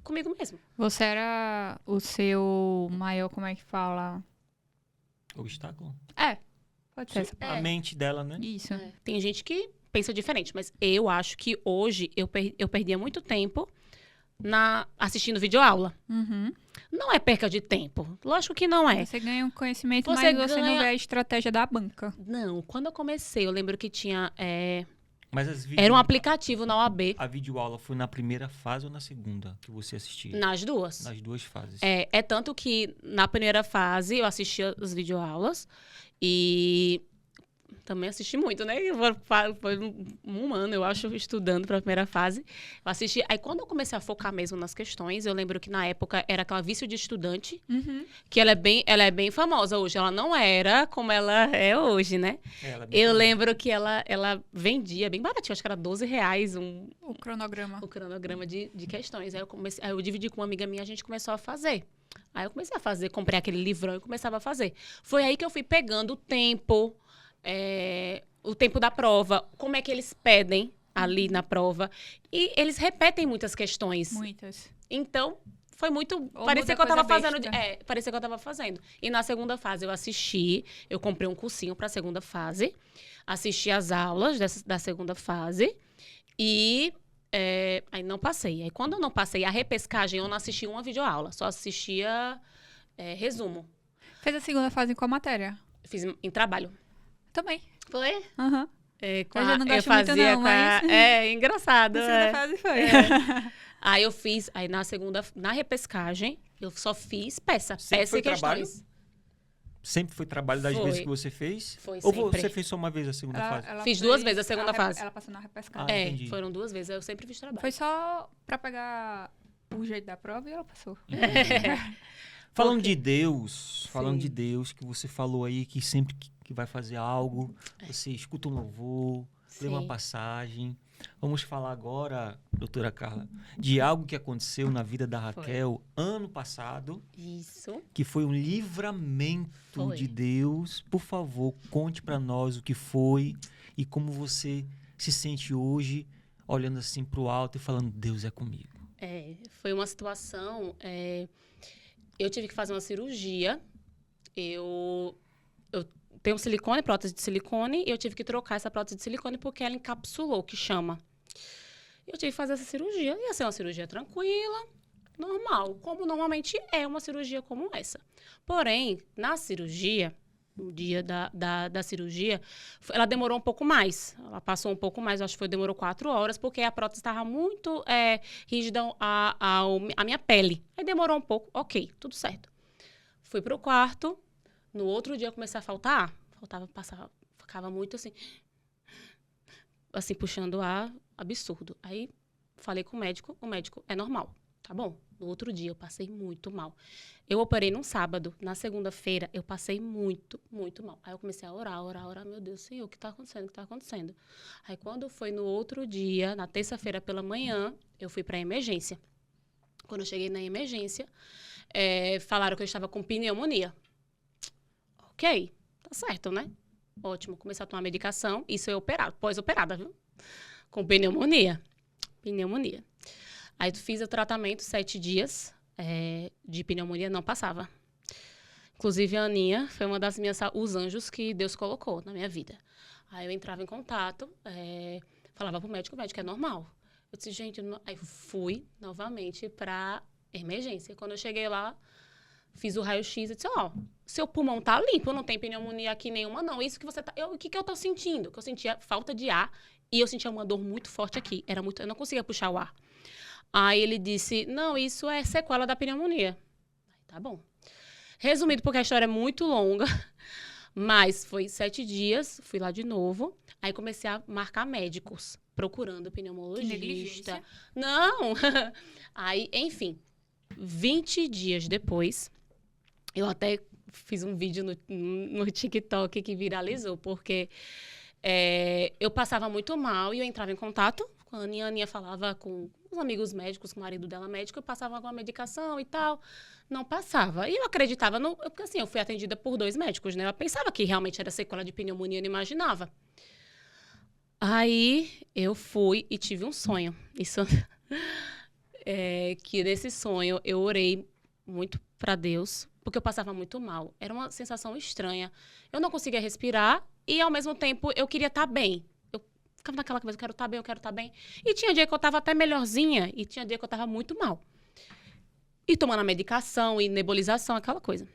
comigo mesmo. Você era o seu maior, como é que fala? Obstáculo? Pode ser essa É. A mente dela, né? Isso. Tem gente que pensa diferente, mas eu acho que hoje eu perdia muito tempo assistindo videoaula. Uhum. Não é perca de tempo. Lógico que não é. Você ganha um conhecimento, Você mas você não ganha- vê a estratégia da banca. Não, quando eu comecei, eu lembro que tinha... Mas as era um aplicativo na OAB, A videoaula foi na primeira fase ou na segunda que você assistia? nas duas. Nas 2 fases. É tanto que na primeira fase eu assistia as videoaulas e também assisti muito, né? Foi um ano, eu acho, estudando para a primeira fase. Eu assisti. Aí quando eu comecei a focar mesmo nas questões, eu lembro que na época era aquela Vício de Estudante, Uhum. que ela é bem famosa hoje. Ela não era como ela é hoje, né? Ela é bem Eu famosa. lembro que ela vendia bem baratinho, acho que era R$12 O cronograma. o cronograma de questões. Aí eu dividi com uma amiga minha, a gente começou a fazer. Aí eu comecei a fazer, comprei aquele livrão e começava a fazer. Foi aí que eu fui pegando o tempo da prova, como é que eles pedem ali na prova. E eles repetem muitas questões. Muitas. Então, foi muito... Ou parecia muda que eu tava coisa fazendo... besta. parecia que eu tava fazendo. E na segunda fase eu assisti, eu comprei um cursinho pra segunda fase, assisti as aulas da segunda fase e... aí não passei. Aí quando eu não passei a repescagem, eu não assisti uma videoaula, só assistia resumo. Fez a segunda fase em qual matéria? Fiz em trabalho. Também. Foi? Aham. Com Eu já não eu gosto muito fazia não, com a- mas- engraçado. A segunda fase foi. Aí eu fiz, aí na repescagem, eu só fiz peça Sempre foi e questões. trabalho? Sempre foi trabalho das Foi. vezes que você fez? Foi Ou sempre. você fez só uma vez a segunda fase? Fiz 2 vezes a segunda fase. Ela passou na repescagem. Ah, entendi. Foram 2 vezes, eu sempre fiz trabalho. Foi só pra pegar o jeito da prova e ela passou. Falando de Deus, falando Sim. de Deus, que você falou aí que sempre que vai fazer algo, você escuta um louvor, lê uma Sim. passagem. Vamos falar agora, doutora Carla, de algo que aconteceu na vida da Raquel ano passado, Isso. que foi um livramento Foi. de Deus. Por favor, conte pra nós o que foi e como você se sente hoje, olhando assim pro alto e falando, Deus é comigo. Foi uma situação... eu tive que fazer uma cirurgia. Eu tenho silicone, prótese de silicone, e eu tive que trocar essa prótese de silicone porque ela encapsulou, que chama. Eu tive que fazer essa cirurgia. Ia ser uma cirurgia tranquila, normal, como normalmente é uma cirurgia como essa. Porém, na cirurgia, no dia da cirurgia, ela demorou um pouco mais. Ela passou um pouco mais, acho que demorou 4 horas, porque a prótese estava muito rígida a minha pele. Aí demorou um pouco, ok, tudo certo. Fui pro quarto, no outro dia eu comecei a faltar ar. Ficava muito assim, puxando ar, absurdo. Aí falei com o médico é normal, tá bom. No outro dia eu passei muito mal. Eu operei num sábado, na segunda-feira eu passei muito, muito mal. Aí eu comecei a orar, meu Deus, Senhor, o que tá acontecendo? Aí quando foi no outro dia, na terça-feira pela manhã, eu fui pra emergência. Quando eu cheguei na emergência, falaram que eu estava com pneumonia. Ok, tá certo, né? Ótimo, comecei a tomar medicação, isso é pós-operada, viu? Com pneumonia. Aí fiz o tratamento 7 dias de pneumonia, não passava. Inclusive, a Aninha foi uma das os anjos que Deus colocou na minha vida. Aí eu entrava em contato, falava pro médico, o médico é normal. Eu disse, gente, aí fui novamente pra emergência. Quando eu cheguei lá, fiz o raio-x e disse, seu pulmão tá limpo, não tem pneumonia aqui nenhuma, não. Isso que você tá... O que eu tô sentindo? Que eu sentia falta de ar e eu sentia uma dor muito forte aqui. Eu não conseguia puxar o ar. Aí ele disse, não, isso é sequela da pneumonia. Aí, tá bom. Resumido, porque a história é muito longa, mas foi 7 dias, fui lá de novo. Aí comecei a marcar médicos, procurando pneumologista. Que negligência. Não! Aí, enfim, 20 dias depois, eu até fiz um vídeo no TikTok que viralizou, porque eu passava muito mal e eu entrava em contato com a Aninha. A Aninha falava com os amigos médicos, com o marido dela médico, eu passava alguma medicação e tal, não passava. E eu acreditava, porque assim, eu fui atendida por 2 médicos, né? Eu pensava que realmente era sequela de pneumonia, eu não imaginava. Aí eu fui e tive um sonho. Isso que nesse sonho eu orei muito para Deus, porque eu passava muito mal. Era uma sensação estranha. Eu não conseguia respirar e, ao mesmo tempo, eu queria estar bem. Eu ficava naquela coisa, eu quero estar bem. E tinha dia que eu estava até melhorzinha e tinha dia que eu estava muito mal. E tomando a medicação e nebulização, aquela coisa.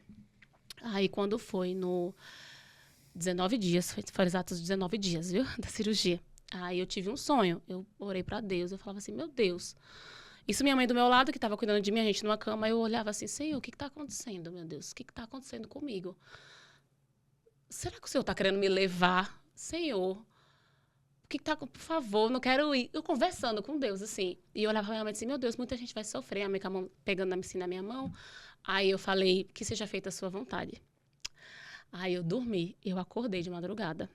Aí, quando foi no 19 dias, foram exatos 19 dias, viu, da cirurgia. Aí eu tive um sonho. Eu orei para Deus, eu falava assim, meu Deus... Isso minha mãe do meu lado, que estava cuidando de mim, a gente numa cama, eu olhava assim, Senhor, o que está acontecendo, meu Deus? O que está acontecendo comigo? Será que o Senhor está querendo me levar? Senhor, o que está... Por favor, não quero ir. Eu conversando com Deus, assim. E eu olhava realmente assim, meu Deus, muita gente vai sofrer. A minha mão pegando na minha mão. Aí eu falei, que seja feita a sua vontade. Aí eu dormi, eu acordei de madrugada.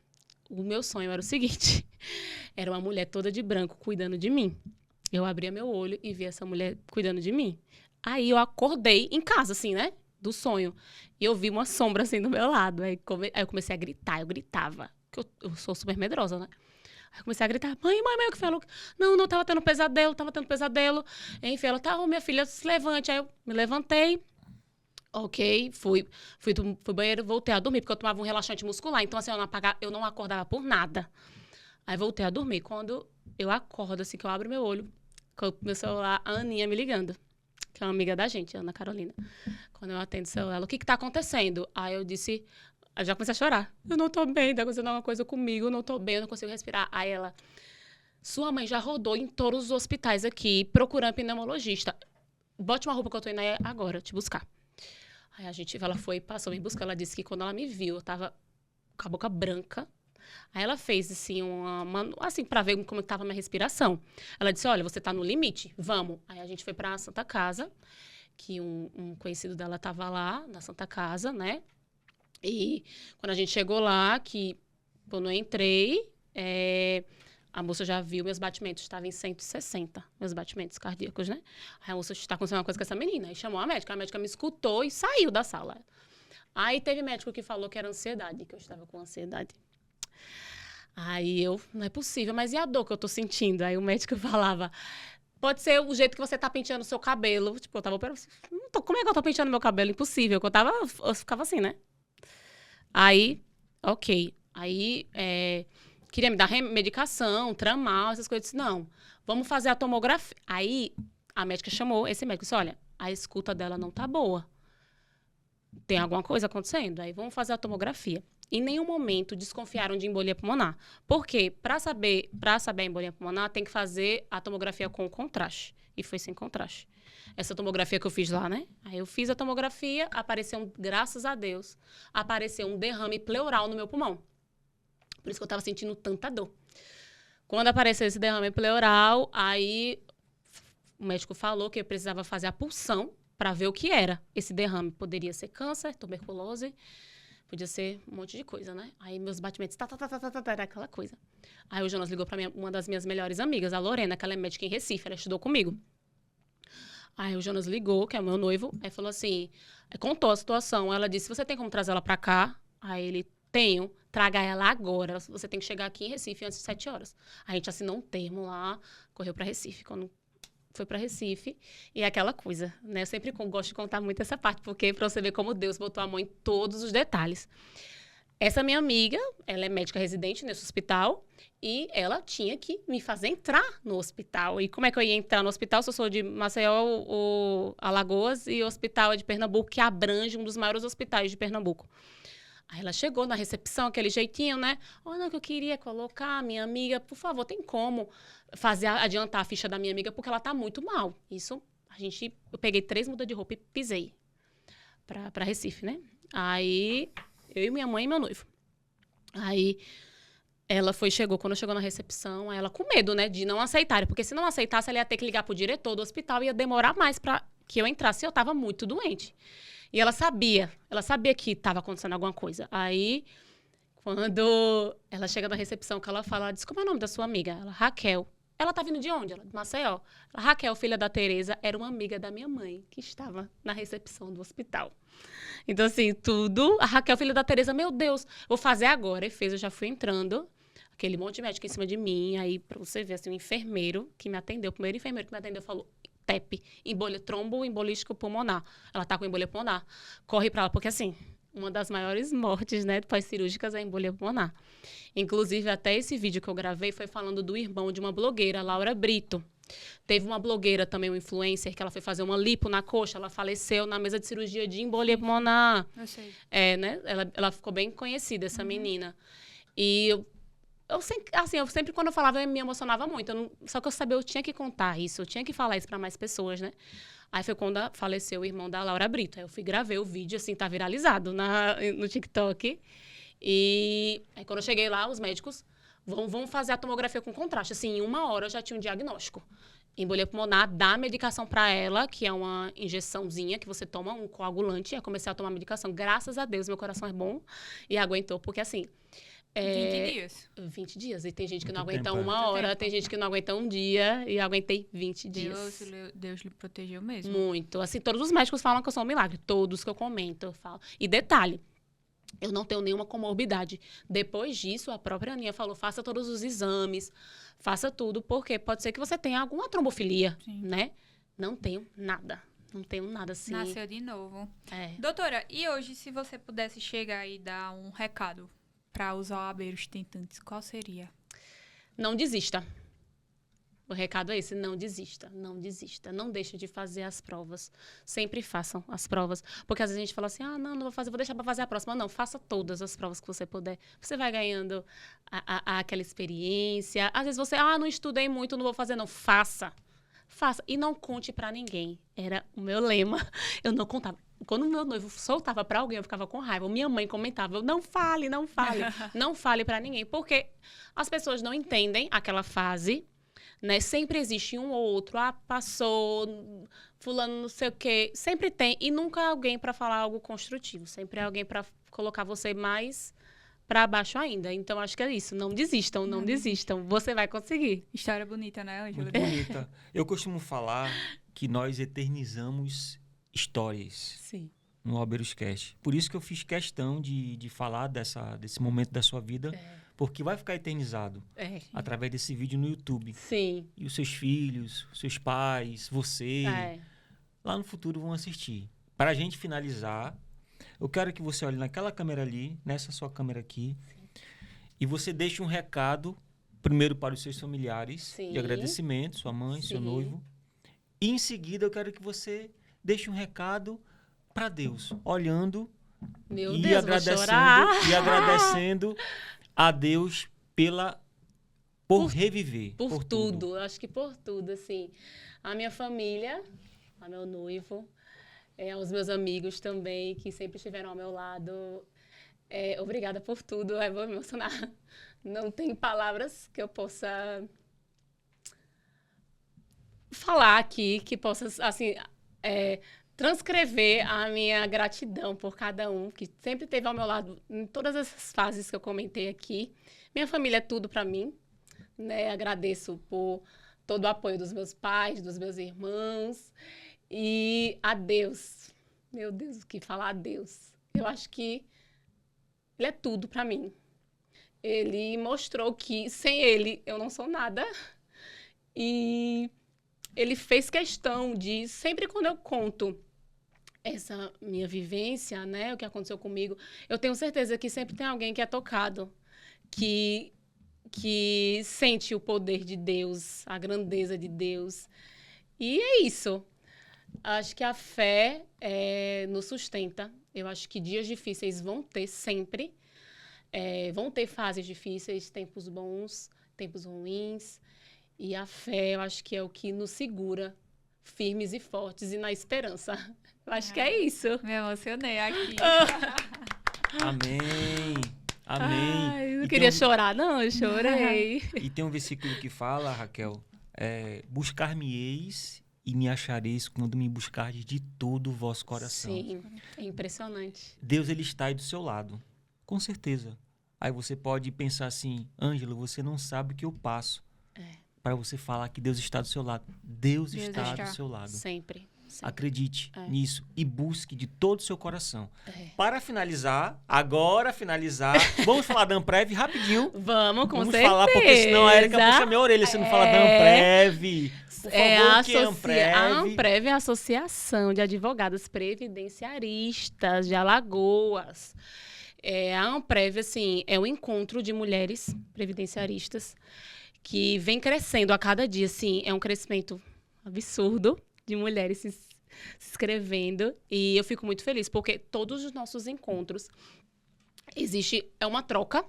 O meu sonho era o seguinte, era uma mulher toda de branco cuidando de mim. Eu abria meu olho e vi essa mulher cuidando de mim. Aí eu acordei em casa, assim, né? Do sonho. E eu vi uma sombra, assim, do meu lado. Aí eu comecei a gritar, eu gritava. Porque eu sou super medrosa, né? Aí eu comecei a gritar, mãe, o que foi? Não, tava tendo pesadelo. Enfim, ela, tá, minha filha, se levante. Aí eu me levantei. Ok, fui pro banheiro, voltei a dormir, porque eu tomava um relaxante muscular. Então, assim, eu não acordava por nada. Aí voltei a dormir. Quando eu acordo, assim, que eu abro meu olho, com o meu celular, a Aninha me ligando, que é uma amiga da gente, Ana Carolina. Quando eu atendo o celular, ela, o que tá acontecendo? Aí eu disse, eu já comecei a chorar. Eu não tô bem, tá acontecendo alguma coisa comigo, eu não tô bem, eu não consigo respirar. Aí ela, sua mãe já rodou em todos os hospitais aqui, procurando pneumologista. Bote uma roupa que eu tô indo aí agora, te buscar. Aí ela foi, passou me buscar, ela disse que quando ela me viu, eu tava com a boca branca. Aí ela fez, assim, assim, pra ver como estava a minha respiração. Ela disse, olha, você tá no limite, vamos. Aí a gente foi pra Santa Casa, que um conhecido dela tava lá, na Santa Casa, né? E quando a gente chegou lá, quando eu entrei, a moça já viu meus batimentos, estava em 160, meus batimentos cardíacos, né? Aí a moça, está acontecendo uma coisa com essa menina. Aí chamou a médica me escutou e saiu da sala. Aí teve médico que falou que era ansiedade, que eu estava com ansiedade. Aí não é possível, mas e a dor que eu tô sentindo? Aí o médico falava, Pode ser o jeito que você tá penteando o seu cabelo. Tipo, eu tava operando. Como é que eu tô penteando meu cabelo? Impossível. Eu ficava assim, né? Aí, ok. Aí, queria me dar medicação, tramal, essas coisas. Não, vamos fazer a tomografia. Aí, a médica chamou esse médico e disse, olha, a escuta dela não tá boa. Tem alguma coisa acontecendo? Aí, vamos fazer a tomografia. Em nenhum momento desconfiaram de embolia pulmonar. Por quê? Para saber a embolia pulmonar, tem que fazer a tomografia com contraste. E foi sem contraste. Essa tomografia que eu fiz lá, né? Aí eu fiz a tomografia, apareceu, graças a Deus, apareceu um derrame pleural no meu pulmão. Por isso que eu estava sentindo tanta dor. Quando apareceu esse derrame pleural, aí o médico falou que eu precisava fazer a punção para ver o que era esse derrame. Poderia ser câncer, tuberculose, podia ser um monte de coisa, né? Aí meus batimentos, era aquela coisa. Aí o Jonas ligou para uma das minhas melhores amigas, a Lorena, que ela é médica em Recife, ela estudou comigo. Aí o Jonas ligou, que é o meu noivo, aí falou assim, contou a situação. Ela disse, você tem como trazer ela para cá? Aí ele, tenho, traga ela agora. Você tem que chegar aqui em Recife antes de 7 horas. A gente assinou um termo lá, correu para Recife. Quando foi para Recife, e aquela coisa, né? Eu sempre gosto de contar muito essa parte, porque para você ver como Deus botou a mão em todos os detalhes. Essa minha amiga, ela é médica residente nesse hospital, e ela tinha que me fazer entrar no hospital. E como é que eu ia entrar no hospital se eu sou de Maceió, Alagoas, e o hospital é de Pernambuco, que abrange um dos maiores hospitais de Pernambuco. Aí ela chegou na recepção, aquele jeitinho, né? Olha, que eu queria colocar minha amiga, por favor, tem como adiantar a ficha da minha amiga, porque ela tá muito mal. Isso, eu peguei 3 mudas de roupa e pisei pra Recife, né? Aí, eu e minha mãe e meu noivo. Aí, quando chegou na recepção, ela com medo, né, de não aceitarem, porque se não aceitasse, ela ia ter que ligar pro diretor do hospital e ia demorar mais pra que eu entrasse, eu tava muito doente. E ela sabia que estava acontecendo alguma coisa. Aí, quando ela chega na recepção, que ela fala, ela diz, como é o nome da sua amiga? Ela, Raquel. Ela tá vindo de onde? Ela, de Maceió. Ela, Raquel, filha da Tereza, era uma amiga da minha mãe, que estava na recepção do hospital. Então, assim, a Raquel, filha da Tereza, meu Deus, vou fazer agora. E fez, eu já fui entrando, aquele monte de médico em cima de mim, aí, pra você ver, assim, o enfermeiro que me atendeu, o primeiro enfermeiro que me atendeu falou, TEP, trombo embolístico pulmonar. Ela tá com embolia pulmonar. Corre pra ela, porque assim, uma das maiores mortes, né, pós-cirúrgicas é a embolia pulmonar. Inclusive, até esse vídeo que eu gravei foi falando do irmão de uma blogueira, Laura Brito. Teve uma blogueira também, uma influencer, que ela foi fazer uma lipo na coxa, ela faleceu na mesa de cirurgia de embolia pulmonar. Eu sei. Né? Ela ficou bem conhecida, essa menina. E eu sempre, quando eu falava, eu me emocionava muito. Só que eu tinha que contar isso, eu tinha que falar isso para mais pessoas, né? Aí foi quando faleceu o irmão da Laura Brito. Aí eu fui gravei o vídeo, assim, tá viralizado no TikTok. E aí quando eu cheguei lá, os médicos vão fazer a tomografia com contraste. Assim, em 1 hora eu já tinha um diagnóstico. Embolia pulmonar, dá medicação para ela, que é uma injeçãozinha que você toma, um coagulante. Aí comecei a tomar medicação. Graças a Deus, meu coração é bom e aguentou, porque assim... 20 dias. 20 dias. E tem gente que não Muito aguenta tempo, 1 hora, tem gente que não aguenta 1 dia. E eu aguentei 20 dias. Deus lhe protegeu mesmo. Muito. Assim, todos os médicos falam que eu sou um milagre. Todos que eu comento, eu falo. E detalhe, eu não tenho nenhuma comorbidade. Depois disso, a própria Aninha falou, faça todos os exames, faça tudo, porque pode ser que você tenha alguma trombofilia, né? Não tenho nada. Não tenho nada assim. Nasceu de novo. Doutora, e hoje, se você pudesse chegar e dar um recado para os OABeiros tentantes, qual seria? Não desista. O recado é esse, não desista, não desista. Não deixe de fazer as provas. Sempre façam as provas. Porque às vezes a gente fala assim, não vou fazer, vou deixar para fazer a próxima. Não, faça todas as provas que você puder. Você vai ganhando aquela experiência. Às vezes você, não estudei muito, não vou fazer, não. Faça. E não conte para ninguém. Era o meu lema. Eu não contava. Quando o meu noivo soltava para alguém, eu ficava com raiva. Minha mãe comentava, não fale. Não fale para ninguém. Porque as pessoas não entendem aquela fase, né? Sempre existe um ou outro. Passou, fulano não sei o quê. Sempre tem. E nunca alguém para falar algo construtivo. Sempre é alguém para colocar você mais para baixo ainda. Então, acho que é isso. Não desistam, não desistam. Você vai conseguir. História bonita, né, Ângela? Muito bonita. Eu costumo falar que nós eternizamos histórias. Sim. No OABeirosCast. Por isso que eu fiz questão de falar desse momento da sua vida, Porque vai ficar eternizado através desse vídeo no YouTube. Sim. E os seus filhos, seus pais, você, lá no futuro vão assistir. Para a gente finalizar, eu quero que você olhe naquela câmera ali, nessa sua câmera aqui, e você deixe um recado, primeiro para os seus familiares, de agradecimento, sua mãe, seu noivo. E em seguida eu quero que você deixe um recado para Deus, olhando e agradecendo a Deus por reviver. Por tudo. Eu acho que por tudo, assim. A minha família, a meu noivo, aos meus amigos também, que sempre estiveram ao meu lado. Obrigada por tudo. Eu vou me emocionar. Não tem palavras que eu possa falar aqui, que possa, assim, transcrever a minha gratidão por cada um, que sempre esteve ao meu lado em todas essas fases que eu comentei aqui. Minha família é tudo para mim, né? Agradeço por todo o apoio dos meus pais, dos meus irmãos. E a Deus. Meu Deus, o que falar a Deus? Eu acho que Ele é tudo para mim. Ele mostrou que sem Ele eu não sou nada. E Ele fez questão de, sempre quando eu conto essa minha vivência, né, o que aconteceu comigo, eu tenho certeza que sempre tem alguém que é tocado, que sente o poder de Deus, a grandeza de Deus. E é isso. Acho que a fé nos sustenta. Eu acho que dias difíceis vão ter sempre. Vão ter fases difíceis, tempos bons, tempos ruins. E a fé, eu acho que é o que nos segura firmes e fortes e na esperança. Eu acho que é isso. Me emocionei aqui. Amém. Amém. Ai, eu não queria chorar, não, eu chorei. E tem um versículo que fala, Raquel, buscar-me-eis e me achareis quando me buscardes de todo o vosso coração. Sim, é impressionante. Deus, Ele está aí do seu lado, com certeza. Aí você pode pensar assim, Ângela, você não sabe o que eu passo. Para você falar que Deus está do seu lado. Deus está do seu lado. Sempre. Acredite nisso e busque de todo o seu coração. Para finalizar, agora finalizar, vamos falar da Amprev rapidinho. Vamos certeza. Falar, porque senão a Erika puxa minha orelha se não fala da Amprev. Por favor, o que é Amprev? A Amprev é a Associação de Advogadas Previdenciaristas de Alagoas. A Amprev, assim, é um encontro de mulheres previdenciaristas que vem crescendo a cada dia, assim, é um crescimento absurdo de mulheres se inscrevendo, e eu fico muito feliz, porque todos os nossos encontros é uma troca,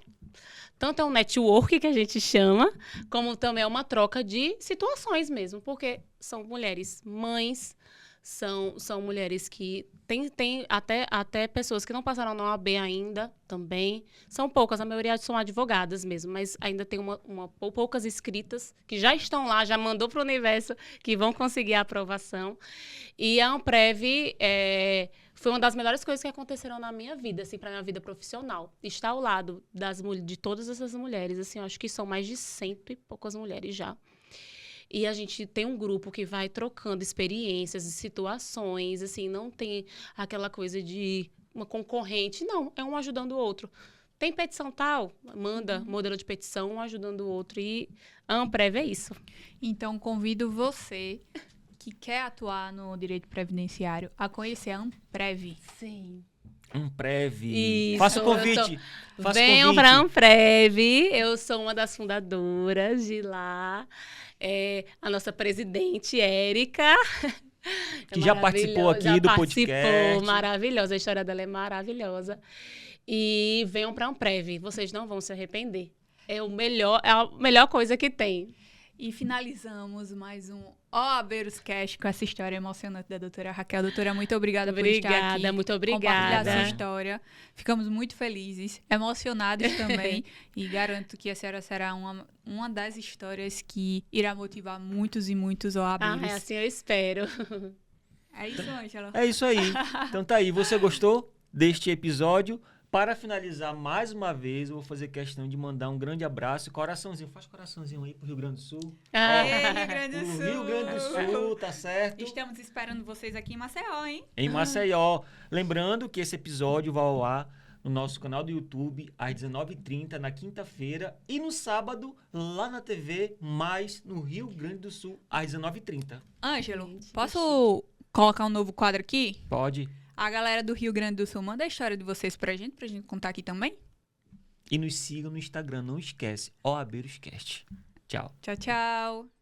tanto é um network que a gente chama, como também é uma troca de situações mesmo, porque são mulheres mães, são mulheres que tem até pessoas que não passaram na OAB ainda também. São poucas, a maioria são advogadas mesmo, mas ainda tem poucas inscritas que já estão lá, já mandou para o universo, que vão conseguir a aprovação. E a Amprev foi uma das melhores coisas que aconteceram na minha vida, assim, para minha vida profissional. Estar ao lado de todas essas mulheres, assim, eu acho que são mais de 100 e poucas mulheres já. E a gente tem um grupo que vai trocando experiências e situações, assim, não tem aquela coisa de uma concorrente, não, é um ajudando o outro. Tem petição tal, manda modelo de petição, um ajudando o outro, e a Amprev é isso. Então, convido você que quer atuar no direito previdenciário a conhecer a Amprev. Sim. Amprev. Isso, Faça o convite. Venham para a Amprev, eu sou uma das fundadoras de lá. A nossa presidente, Érica, que já participou aqui do podcast. Maravilhosa, a história dela é maravilhosa. E venham para a Amprev, vocês não vão se arrepender. É a melhor coisa que tem. E finalizamos mais um OABeiros Cast com essa história emocionante da doutora Raquel. Doutora, muito obrigada por estar aqui. Muito obrigada. Compartilhar a sua história. Ficamos muito felizes, emocionados também. E garanto que a senhora será uma das histórias que irá motivar muitos e muitos OABeiros. Assim eu espero. É isso, Ângela. É isso aí. Então tá aí. Você gostou deste episódio? Para finalizar, mais uma vez, eu vou fazer questão de mandar um grande abraço. Coraçãozinho, faz coraçãozinho aí pro Rio Grande do Sul. Rio Grande do Sul. Rio Grande do Sul, tá certo? Estamos esperando vocês aqui em Maceió, hein? Em Maceió. Lembrando que esse episódio vai ao ar no nosso canal do YouTube, às 19h30, na quinta-feira. E no sábado, lá na TV, mais no Rio Grande do Sul, às 19h30. Ângelo, posso colocar um novo quadro aqui? Pode. A galera do Rio Grande do Sul, manda a história de vocês pra gente contar aqui também. E nos siga no Instagram, não esquece, OAbeirosCast. Tchau. Tchau, tchau.